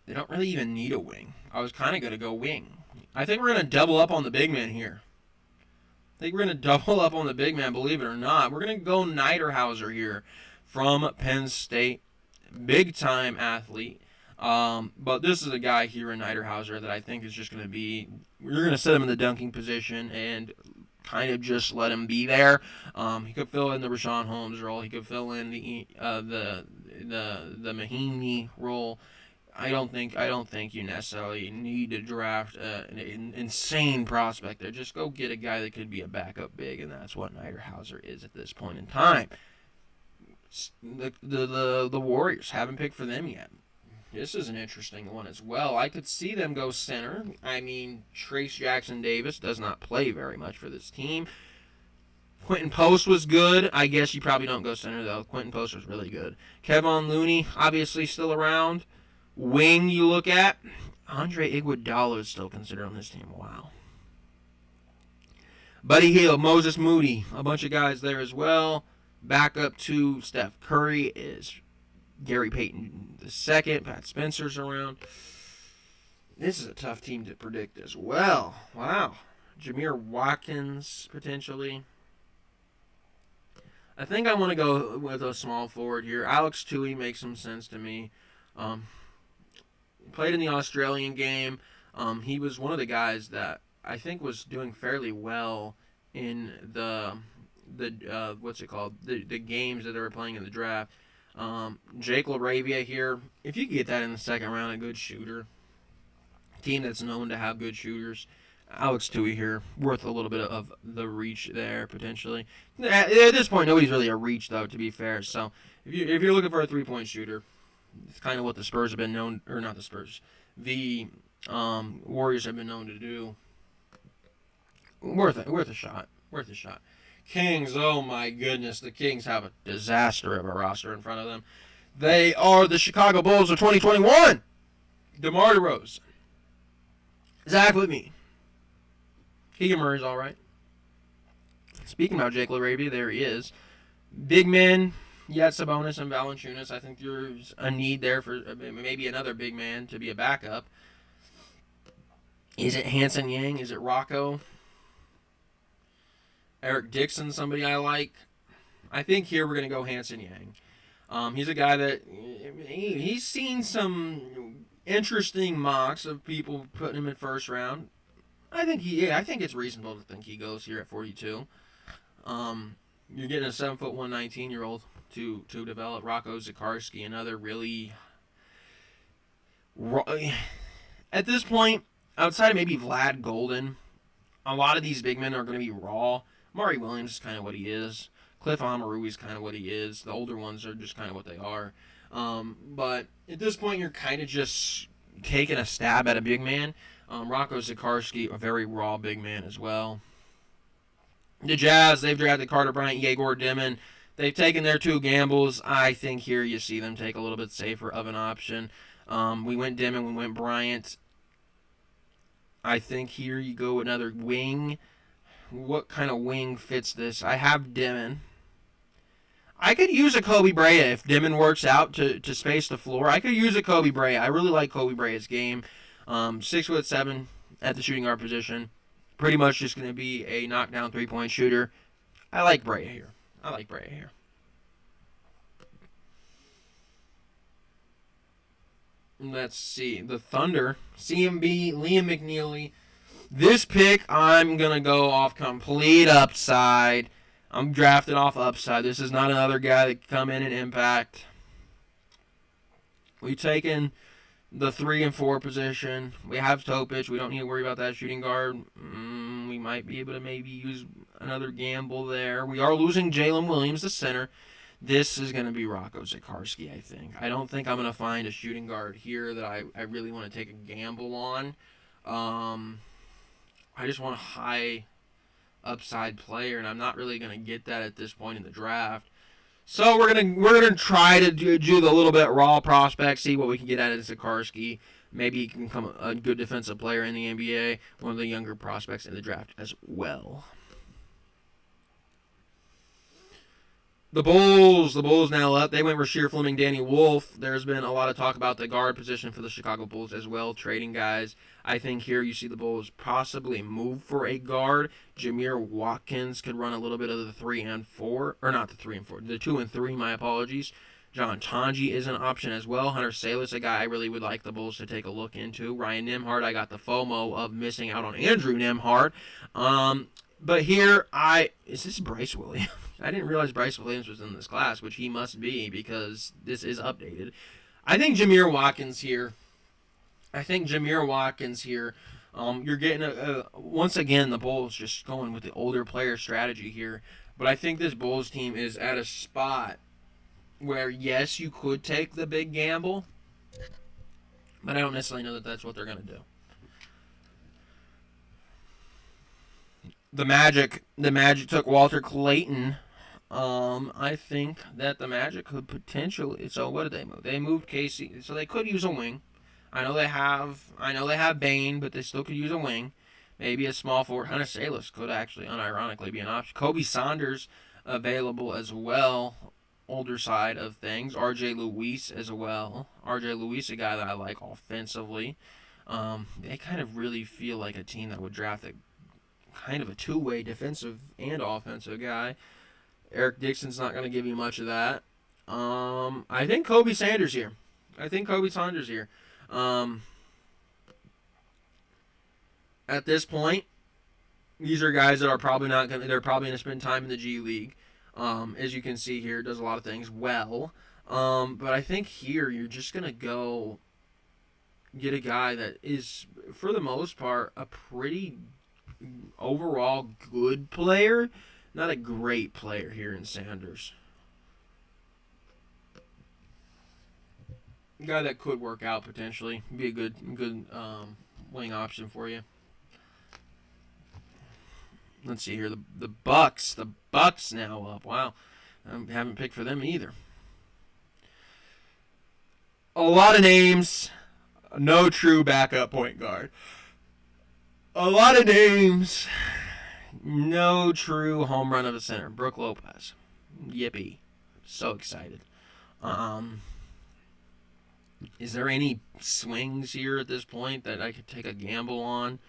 They don't really even need a wing. I was kind of going to go wing. I think we're going to double up on the big man here. Believe it or not. We're going to go Niederhauser here from Penn State. Big-time athlete. But this is a guy here in Niederhauser that I think is just going to be... You're going to set him in the dunking position and kind of just let him be there. He could fill in the Rashawn Holmes role. He could fill in the Mahinmi role. I don't think you necessarily need to draft an insane prospect there. Just go get a guy that could be a backup big, and that's what Niederhauser is at this point in time. The Warriors haven't picked for them yet. This is an interesting one as well. I could see them go center. I mean, Trace Jackson-Davis does not play very much for this team. Quentin Post was good. I guess you probably don't go center, though. Quentin Post was really good. Kevon Looney, obviously still around. Wing you look at. Andre Iguodala is still considered on this team. Wow. Buddy Hield, Moses Moody, a bunch of guys there as well. Back up to Steph Curry is Gary Payton II. Pat Spencer's around. This is a tough team to predict as well. Wow. Jameer Watkins, potentially. I think I want to go with a small forward here. Alex Tui makes some sense to me. Played in the Australian game. He was one of the guys that I think was doing fairly well in the games that they were playing in the draft. Jake LaRavia here. If you could get that in the second round, a good shooter. Team that's known to have good shooters. Alex Tui here, worth a little bit of the reach there, potentially. At this point, nobody's really a reach, though, to be fair. So, if you're looking for a three-point shooter, it's kind of what the Spurs have been known, or not the Spurs, the Warriors have been known to do. Worth a shot. Kings, oh my goodness, the Kings have a disaster of a roster in front of them. They are the Chicago Bulls of 2021. DeMar DeRozan. Zach LaVine. Keegan Murray's all right. Speaking about Jake LaRavia, there he is. Big men, yeah, Sabonis and Valanciunas. I think there's a need there for maybe another big man to be a backup. Is it Hanson Yang? Is it Rocco? Eric Dixon, somebody I like. I think here we're going to go Hanson Yang. He's a guy that he's seen some interesting mocks of people putting him in first round. I think it's reasonable to think he goes here at 42. You're getting a 7'1", 19-year-old to develop. Rocco Zikarsky, another really at this point, outside of maybe Vlad Golden, a lot of these big men are going to be raw. Maury Williams is kind of what he is. Cliff Omoruyi is kind of what he is. The older ones are just kind of what they are. But at this point, you're kind of just taking a stab at a big man. Rocco Zikarsky, a very raw big man as well. The Jazz, they've drafted Carter Bryant, Yegor Dimon. They've taken their 2 gambles. I think here you see them take a little bit safer of an option. We went Dimon, we went Bryant. I think here you go another wing. What kind of wing fits this? I have Dimon. I could use a Kobe Bryant if Dimon works out to space the floor. I could use a Kobe Bryant. I really like Kobe Bryant's game. 6'7" at the shooting guard position. Pretty much just going to be a knockdown 3-point shooter. I like Bryant here. Let's see. The Thunder, CMB, Liam McNeely. This pick, I'm going to go off complete upside. I'm drafted off upside. This is not another guy that can come in and impact. We've taken the 3 and 4 position. We have Topic. We don't need to worry about that shooting guard. We might be able to maybe use another gamble there. We are losing Jalen Williams, the center. This is going to be Rocco Zikarsky, I think. I don't think I'm going to find a shooting guard here that I really want to take a gamble on. I just want a high upside player, and I'm not really going to get that at this point in the draft. So we're gonna try to do the little bit raw prospect, see what we can get out of Zikarsky. Maybe he can become a good defensive player in the NBA, one of the younger prospects in the draft as well. The Bulls now up. They went Rasheer Fleming, Danny Wolf. There's been a lot of talk about the guard position for the Chicago Bulls as well, trading guys. I think here you see the Bulls possibly move for a guard. Jameer Watkins could run a little bit of the 3 and 4, or not the 3 and 4, the 2 and 3. My apologies. John Tonji is an option as well. Hunter Salas, a guy I really would like the Bulls to take a look into. Ryan Nembhard, I got the FOMO of missing out on Andrew Nembhard. But here, is this Bryce Williams? I didn't realize Bryce Williams was in this class, which he must be because this is updated. I think Jameer Watkins here. You're getting once again, the Bulls just going with the older player strategy here. But I think this Bulls team is at a spot where, yes, you could take the big gamble, but I don't necessarily know that that's what they're going to do. The Magic took Walter Clayton. I think that the Magic could potentially. So what did they move? They moved Casey, so they could use a wing. I know they have Bane, but they still could use a wing. Maybe a small forward. Hunter Salas could actually, unironically, be an option. Kobe Saunders available as well. Older side of things. R.J. Luis as well. R.J. Luis, a guy that I like offensively. They kind of really feel like a team that would draft a kind of a two-way defensive and offensive guy. Eric Dixon's not going to give you much of that. I think Kobe Saunders here. At this point, these are guys that are probably not going. They're probably going to spend time in the G League. As you can see here, does a lot of things well. But I think here you're just going to go get a guy that is, for the most part, a pretty overall good player, not a great player here in Sanders. A guy that could work out potentially, be a good wing option for you. Let's see here, the Bucks now up. Wow, I haven't picked for them either. A lot of names, no true backup point guard. A lot of names, no true home run of a center. Brook Lopez. Yippee. So excited. Is there any swings here at this point that I could take a gamble on?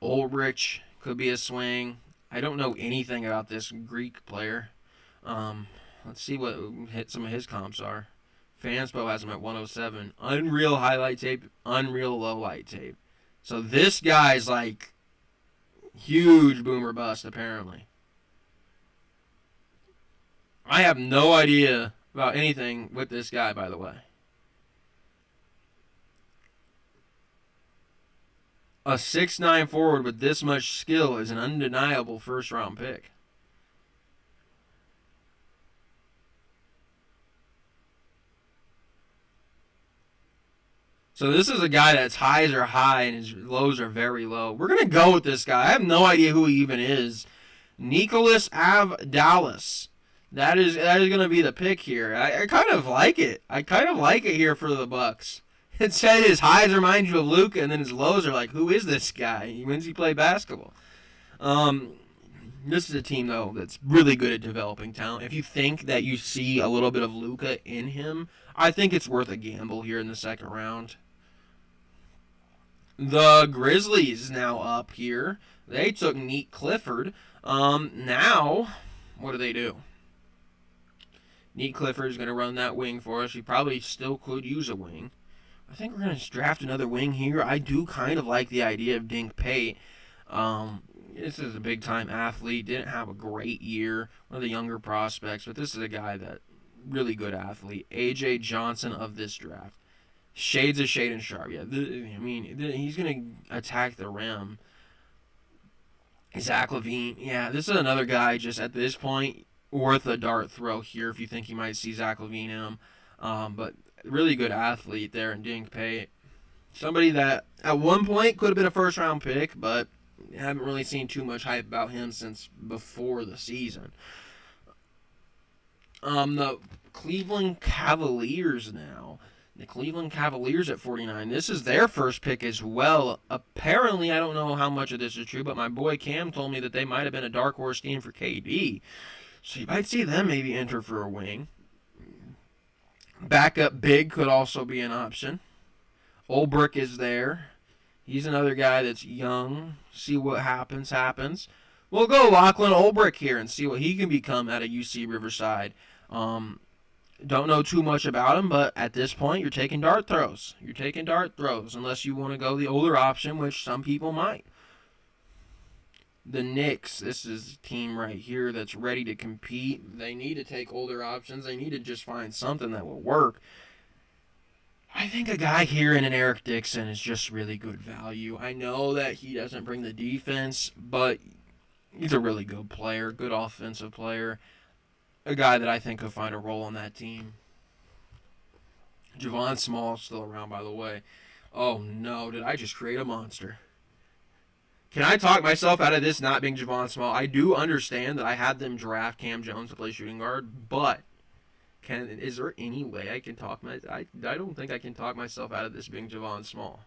Ulrich could be a swing. I don't know anything about this Greek player. Let's see what some of his comps are. Fanspo has him at 107. Unreal highlight tape, unreal low light tape. So this guy's like huge boomer bust, apparently. I have no idea about anything with this guy, by the way. A 6'9" forward with this much skill is an undeniable first-round pick. So this is a guy that's highs are high and his lows are very low. We're going to go with this guy. I have no idea who he even is. Nicholas Avdalis. That is going to be the pick here. I kind of like it. Here for the Bucks. It said his highs remind you of Luka, and then his lows are like, who is this guy? When's he play basketball? This is a team, though, that's really good at developing talent. If you think that you see a little bit of Luka in him, I think it's worth a gamble here in the second round. The Grizzlies now up here. They took Neat Clifford. Now, what do? Neat Clifford is going to run that wing for us. He probably still could use a wing. I think we're going to draft another wing here. I do kind of like the idea of Dink Pate. This is a big-time athlete. Didn't have a great year. One of the younger prospects, but this is a guy that really good athlete. A.J. Johnson of this draft. Shades of Shaden Sharp. Yeah, he's going to attack the rim. Zach LaVine. Yeah, this is another guy just at this point worth a dart throw here if you think you might see Zach LaVine in him. But really good athlete there in Dink Pate. Somebody that at one point could have been a first-round pick, but haven't really seen too much hype about him since before the season. The Cleveland Cavaliers now. The Cleveland Cavaliers at 49. This is their first pick as well. Apparently, I don't know how much of this is true, but my boy Cam told me that they might have been a dark horse team for KD. So you might see them maybe enter for a wing. Backup big could also be an option. Ulbrich is there. He's another guy that's young. See what happens. We'll go Lachlan Ulbrich here and see what he can become at a UC Riverside. Don't know too much about him, but at this point, you're taking dart throws. Unless you want to go the older option, which some people might. The Knicks, this is a team right here that's ready to compete. They need to take older options. They need to just find something that will work. I think a guy here in an Eric Dixon is just really good value. I know that he doesn't bring the defense, but he's a really good player, good offensive player. A guy that I think could find a role on that team. Javon Small is still around, by the way. Oh, no. Did I just create a monster? Can I talk myself out of this not being Javon Small? I do understand that I had them draft Cam Jones to play shooting guard, but is there any way I can talk I don't think I can talk myself out of this being Javon Small.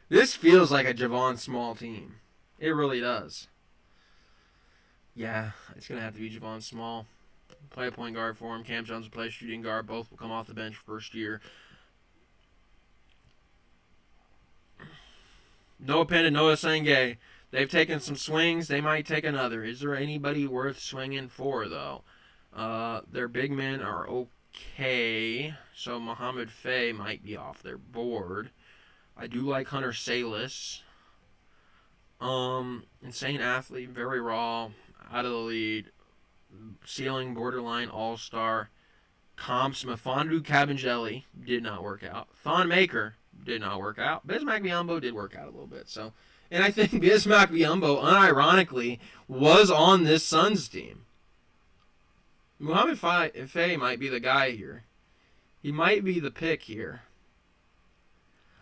This feels like a Javon Small team. It really does. Yeah, it's going to have to be Javon Small. Play a point guard for him. Cam Jones will play shooting guard. Both will come off the bench first year. Noah Penn and Noah Senge. They've taken some swings. They might take another. Is there anybody worth swinging for, though? Their big men are okay. So Muhammad Faye might be off their board. I do like Hunter Salas. Insane athlete. Very raw. Out of the lead. Ceiling borderline all-star. Comps Mfiondu Kabengele did not work out. Thon Maker did not work out. Bismack Biyombo did work out a little bit. And I think Bismack Biyombo, unironically, was on this Suns team. Muhammad Faye might be the guy here. He might be the pick here.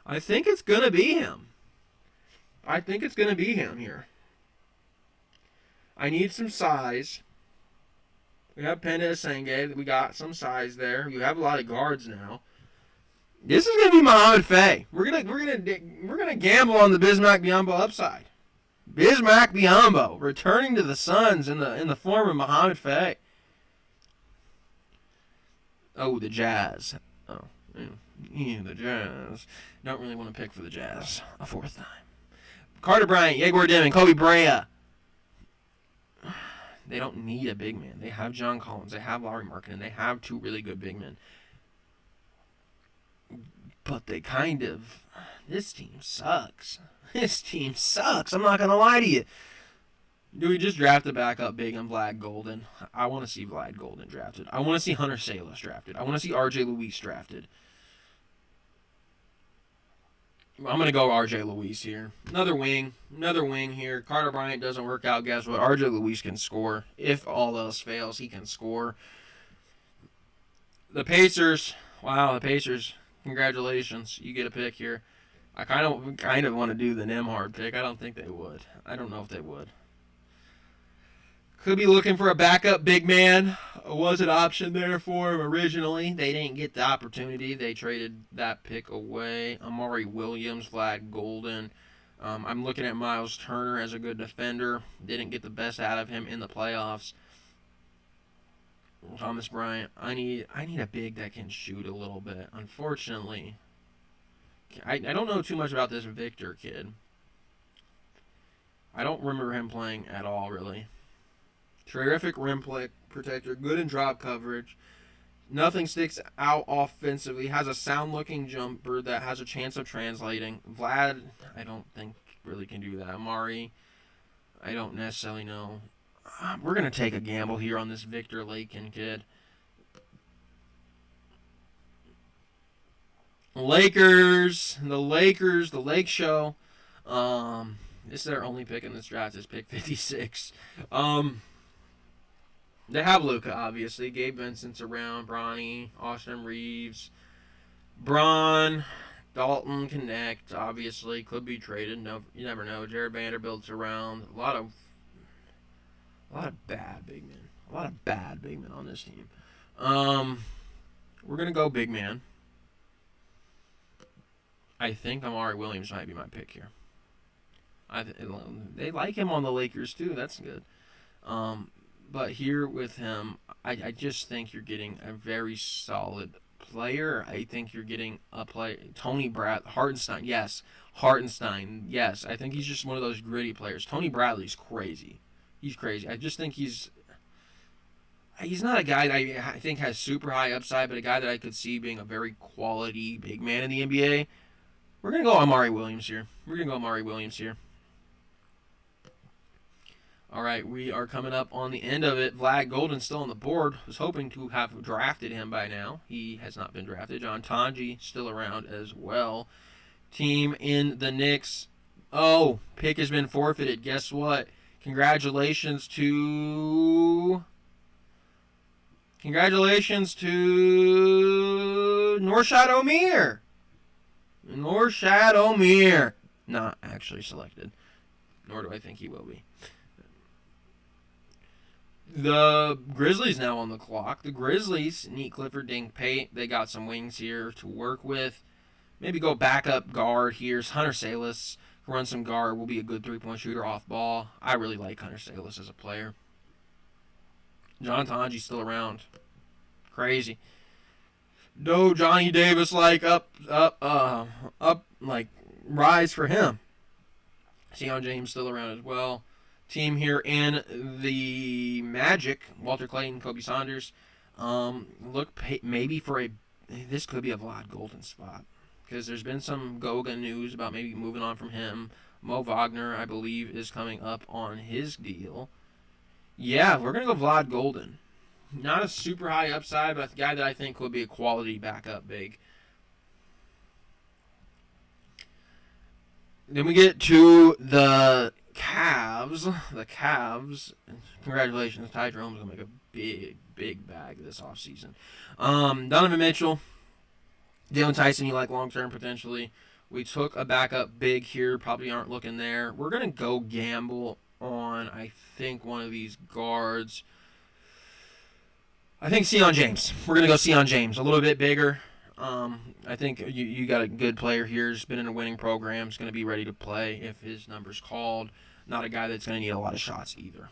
I think it's going to be him. Here. I need some size. We have Penda Senge. We got some size there. You have a lot of guards now. This is gonna be Muhammad Faye. We're gonna gamble on the Bismack Biyombo upside. Bismack Biyombo returning to the Suns in the form of Muhammad Faye. Oh, the Jazz. Oh, yeah, the Jazz. Don't really want to pick for the Jazz a fourth time. Carter Bryant, Yegor Deming, Kobe Brea. They don't need a big man. They have John Collins. They have Lauri Markkanen. They have two really good big men. But they this team sucks. I'm not going to lie to you. Do we just draft a backup big on Vlad Golden? I want to see Vlad Golden drafted. I want to see Hunter Salas drafted. I want to see R.J. Luis drafted. I'm going to go R.J. Luis here. Another wing here. Carter Bryant doesn't work out. Guess what? R.J. Luis can score. If all else fails, he can score. The Pacers. Wow, the Pacers. Congratulations. You get a pick here. I kind of want to do the Nembhard pick. I don't think they would. I don't know if they would. Could be looking for a backup big man. Was an option there for him originally. They didn't get the opportunity. They traded that pick away. Amari Williams, Vlad Golden. I'm looking at Miles Turner as a good defender. Didn't get the best out of him in the playoffs. Thomas Bryant. I need a big that can shoot a little bit. Unfortunately, I don't know too much about this Victor kid. I don't remember him playing at all, really. Terrific rim protector, good in drop coverage. Nothing sticks out offensively. Has a sound-looking jumper that has a chance of translating. Vlad, I don't think really can do that. Amari, I don't necessarily know. We're going to take a gamble here on this Victor Lakin kid. Lakers, the Lake Show. This is their only pick in this draft. Is pick 56. They have Luka, obviously. Gabe Vincent's around. Bronny, Austin Reeves, Braun, Dalton Connect, obviously could be traded. No, you never know. Jared Vanderbilt's around. A lot of bad big men. A lot of bad big men on this team. We're gonna go big man. I think Amari Williams might be my pick here. They like him on the Lakers too. That's good. But here with him, I just think you're getting a very solid player. I think you're getting a player. Tony Hartenstein, yes. Hartenstein, yes. I think he's just one of those gritty players. Tony Bradley's crazy. He's crazy. I just think he's not a guy that I think has super high upside, but a guy that I could see being a very quality big man in the NBA. We're going to go Amari Williams here. All right, we are coming up on the end of it. Vlad Golden still on the board. Was hoping to have drafted him by now. He has not been drafted. John Tonji still around as well. Team in the Knicks. Oh, pick has been forfeited. Guess what? Congratulations to Norshad Omier. Not actually selected. Nor do I think he will be. The Grizzlies now on the clock. The Grizzlies need Clifford Ding-Pate. They got some wings here to work with. Maybe go backup guard here. Hunter Salas can run some guard. Will be a good three-point shooter off ball. I really like Hunter Salas as a player. John Tonji's still around. Crazy. No Johnny Davis like up like rise for him. Sion James still around as well. Team here in the Magic, Walter Clayton, Kobe Saunders. Maybe for this could be a Vlad Golden spot because there's been some Goga news about maybe moving on from him. Mo Wagner, I believe, is coming up on his deal. Yeah, we're gonna go Vlad Golden. Not a super high upside, but a guy that I think would be a quality backup big. Then we get to the Cavs. Congratulations, Ty Jerome's going to make a big bag this offseason. Donovan Mitchell, Dylan Tyson, you like long-term potentially. We took a backup big here. Probably aren't looking there. We're going to go gamble on, I think, one of these guards. I think Sion James. We're going to go Sion James. A little bit bigger. I think you got a good player here. He's been in a winning program. He's going to be ready to play if his number's called. Not a guy that's going to need a lot of shots either.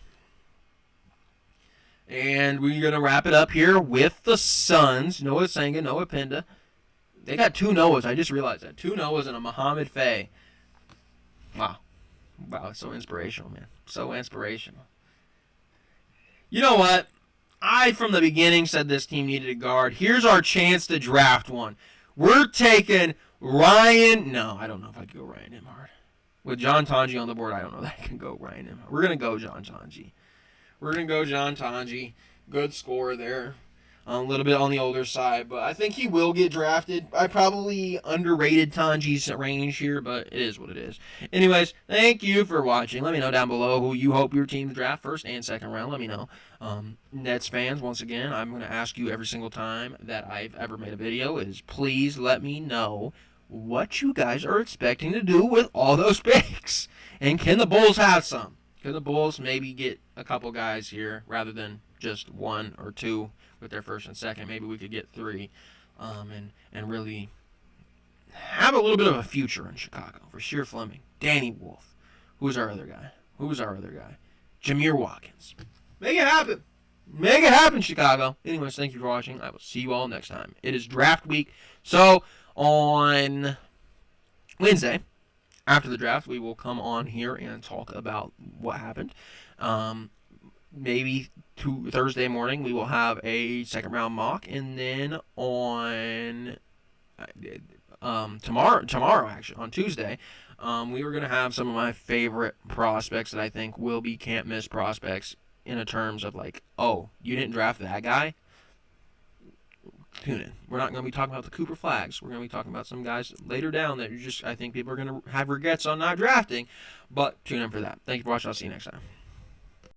And we're going to wrap it up here with the Suns. Noah Senga, Noah Pinda. They got two Noahs. I just realized that. Two Noahs and a Muhammad Faye. Wow, it's so inspirational, man. So inspirational. You know what? I, from the beginning, said this team needed a guard. Here's our chance to draft one. We're taking Ryan. No, I don't know if I could go Ryan Nembhard. With John Tonji on the board, I don't know that I can go Ryan Nembhard. We're going to go John Tonji. Good scorer there. A little bit on the older side, but I think he will get drafted. I probably underrated Tonji's range here, but it is what it is. Anyways, thank you for watching. Let me know down below who you hope your team to draft first and second round. Let me know. Nets fans, once again, I'm going to ask you every single time that I've ever made a video is please let me know what you guys are expecting to do with all those picks. And can the Bulls have some? Can the Bulls maybe get a couple guys here rather than just one or two with their first and second? Maybe we could get three and really have a little bit of a future in Chicago. Rasheer Fleming, Danny Wolf. Who's our other guy? Jameer Watkins. Make it happen, Chicago. Anyways, thank you for watching. I will see you all next time. It is draft week. So on Wednesday, after the draft, we will come on here and talk about what happened. maybe Thursday morning we will have a second round mock, and then on tomorrow actually on Tuesday, we were gonna have some of my favorite prospects that I think will be can't miss prospects in a terms of like, oh, you didn't draft that guy. Tune in. We're not going to be talking about the Cooper Flags. We're going to be talking about some guys later down that I think people are going to have regrets on not drafting. But tune in for that. Thank you for watching. I'll see you next time.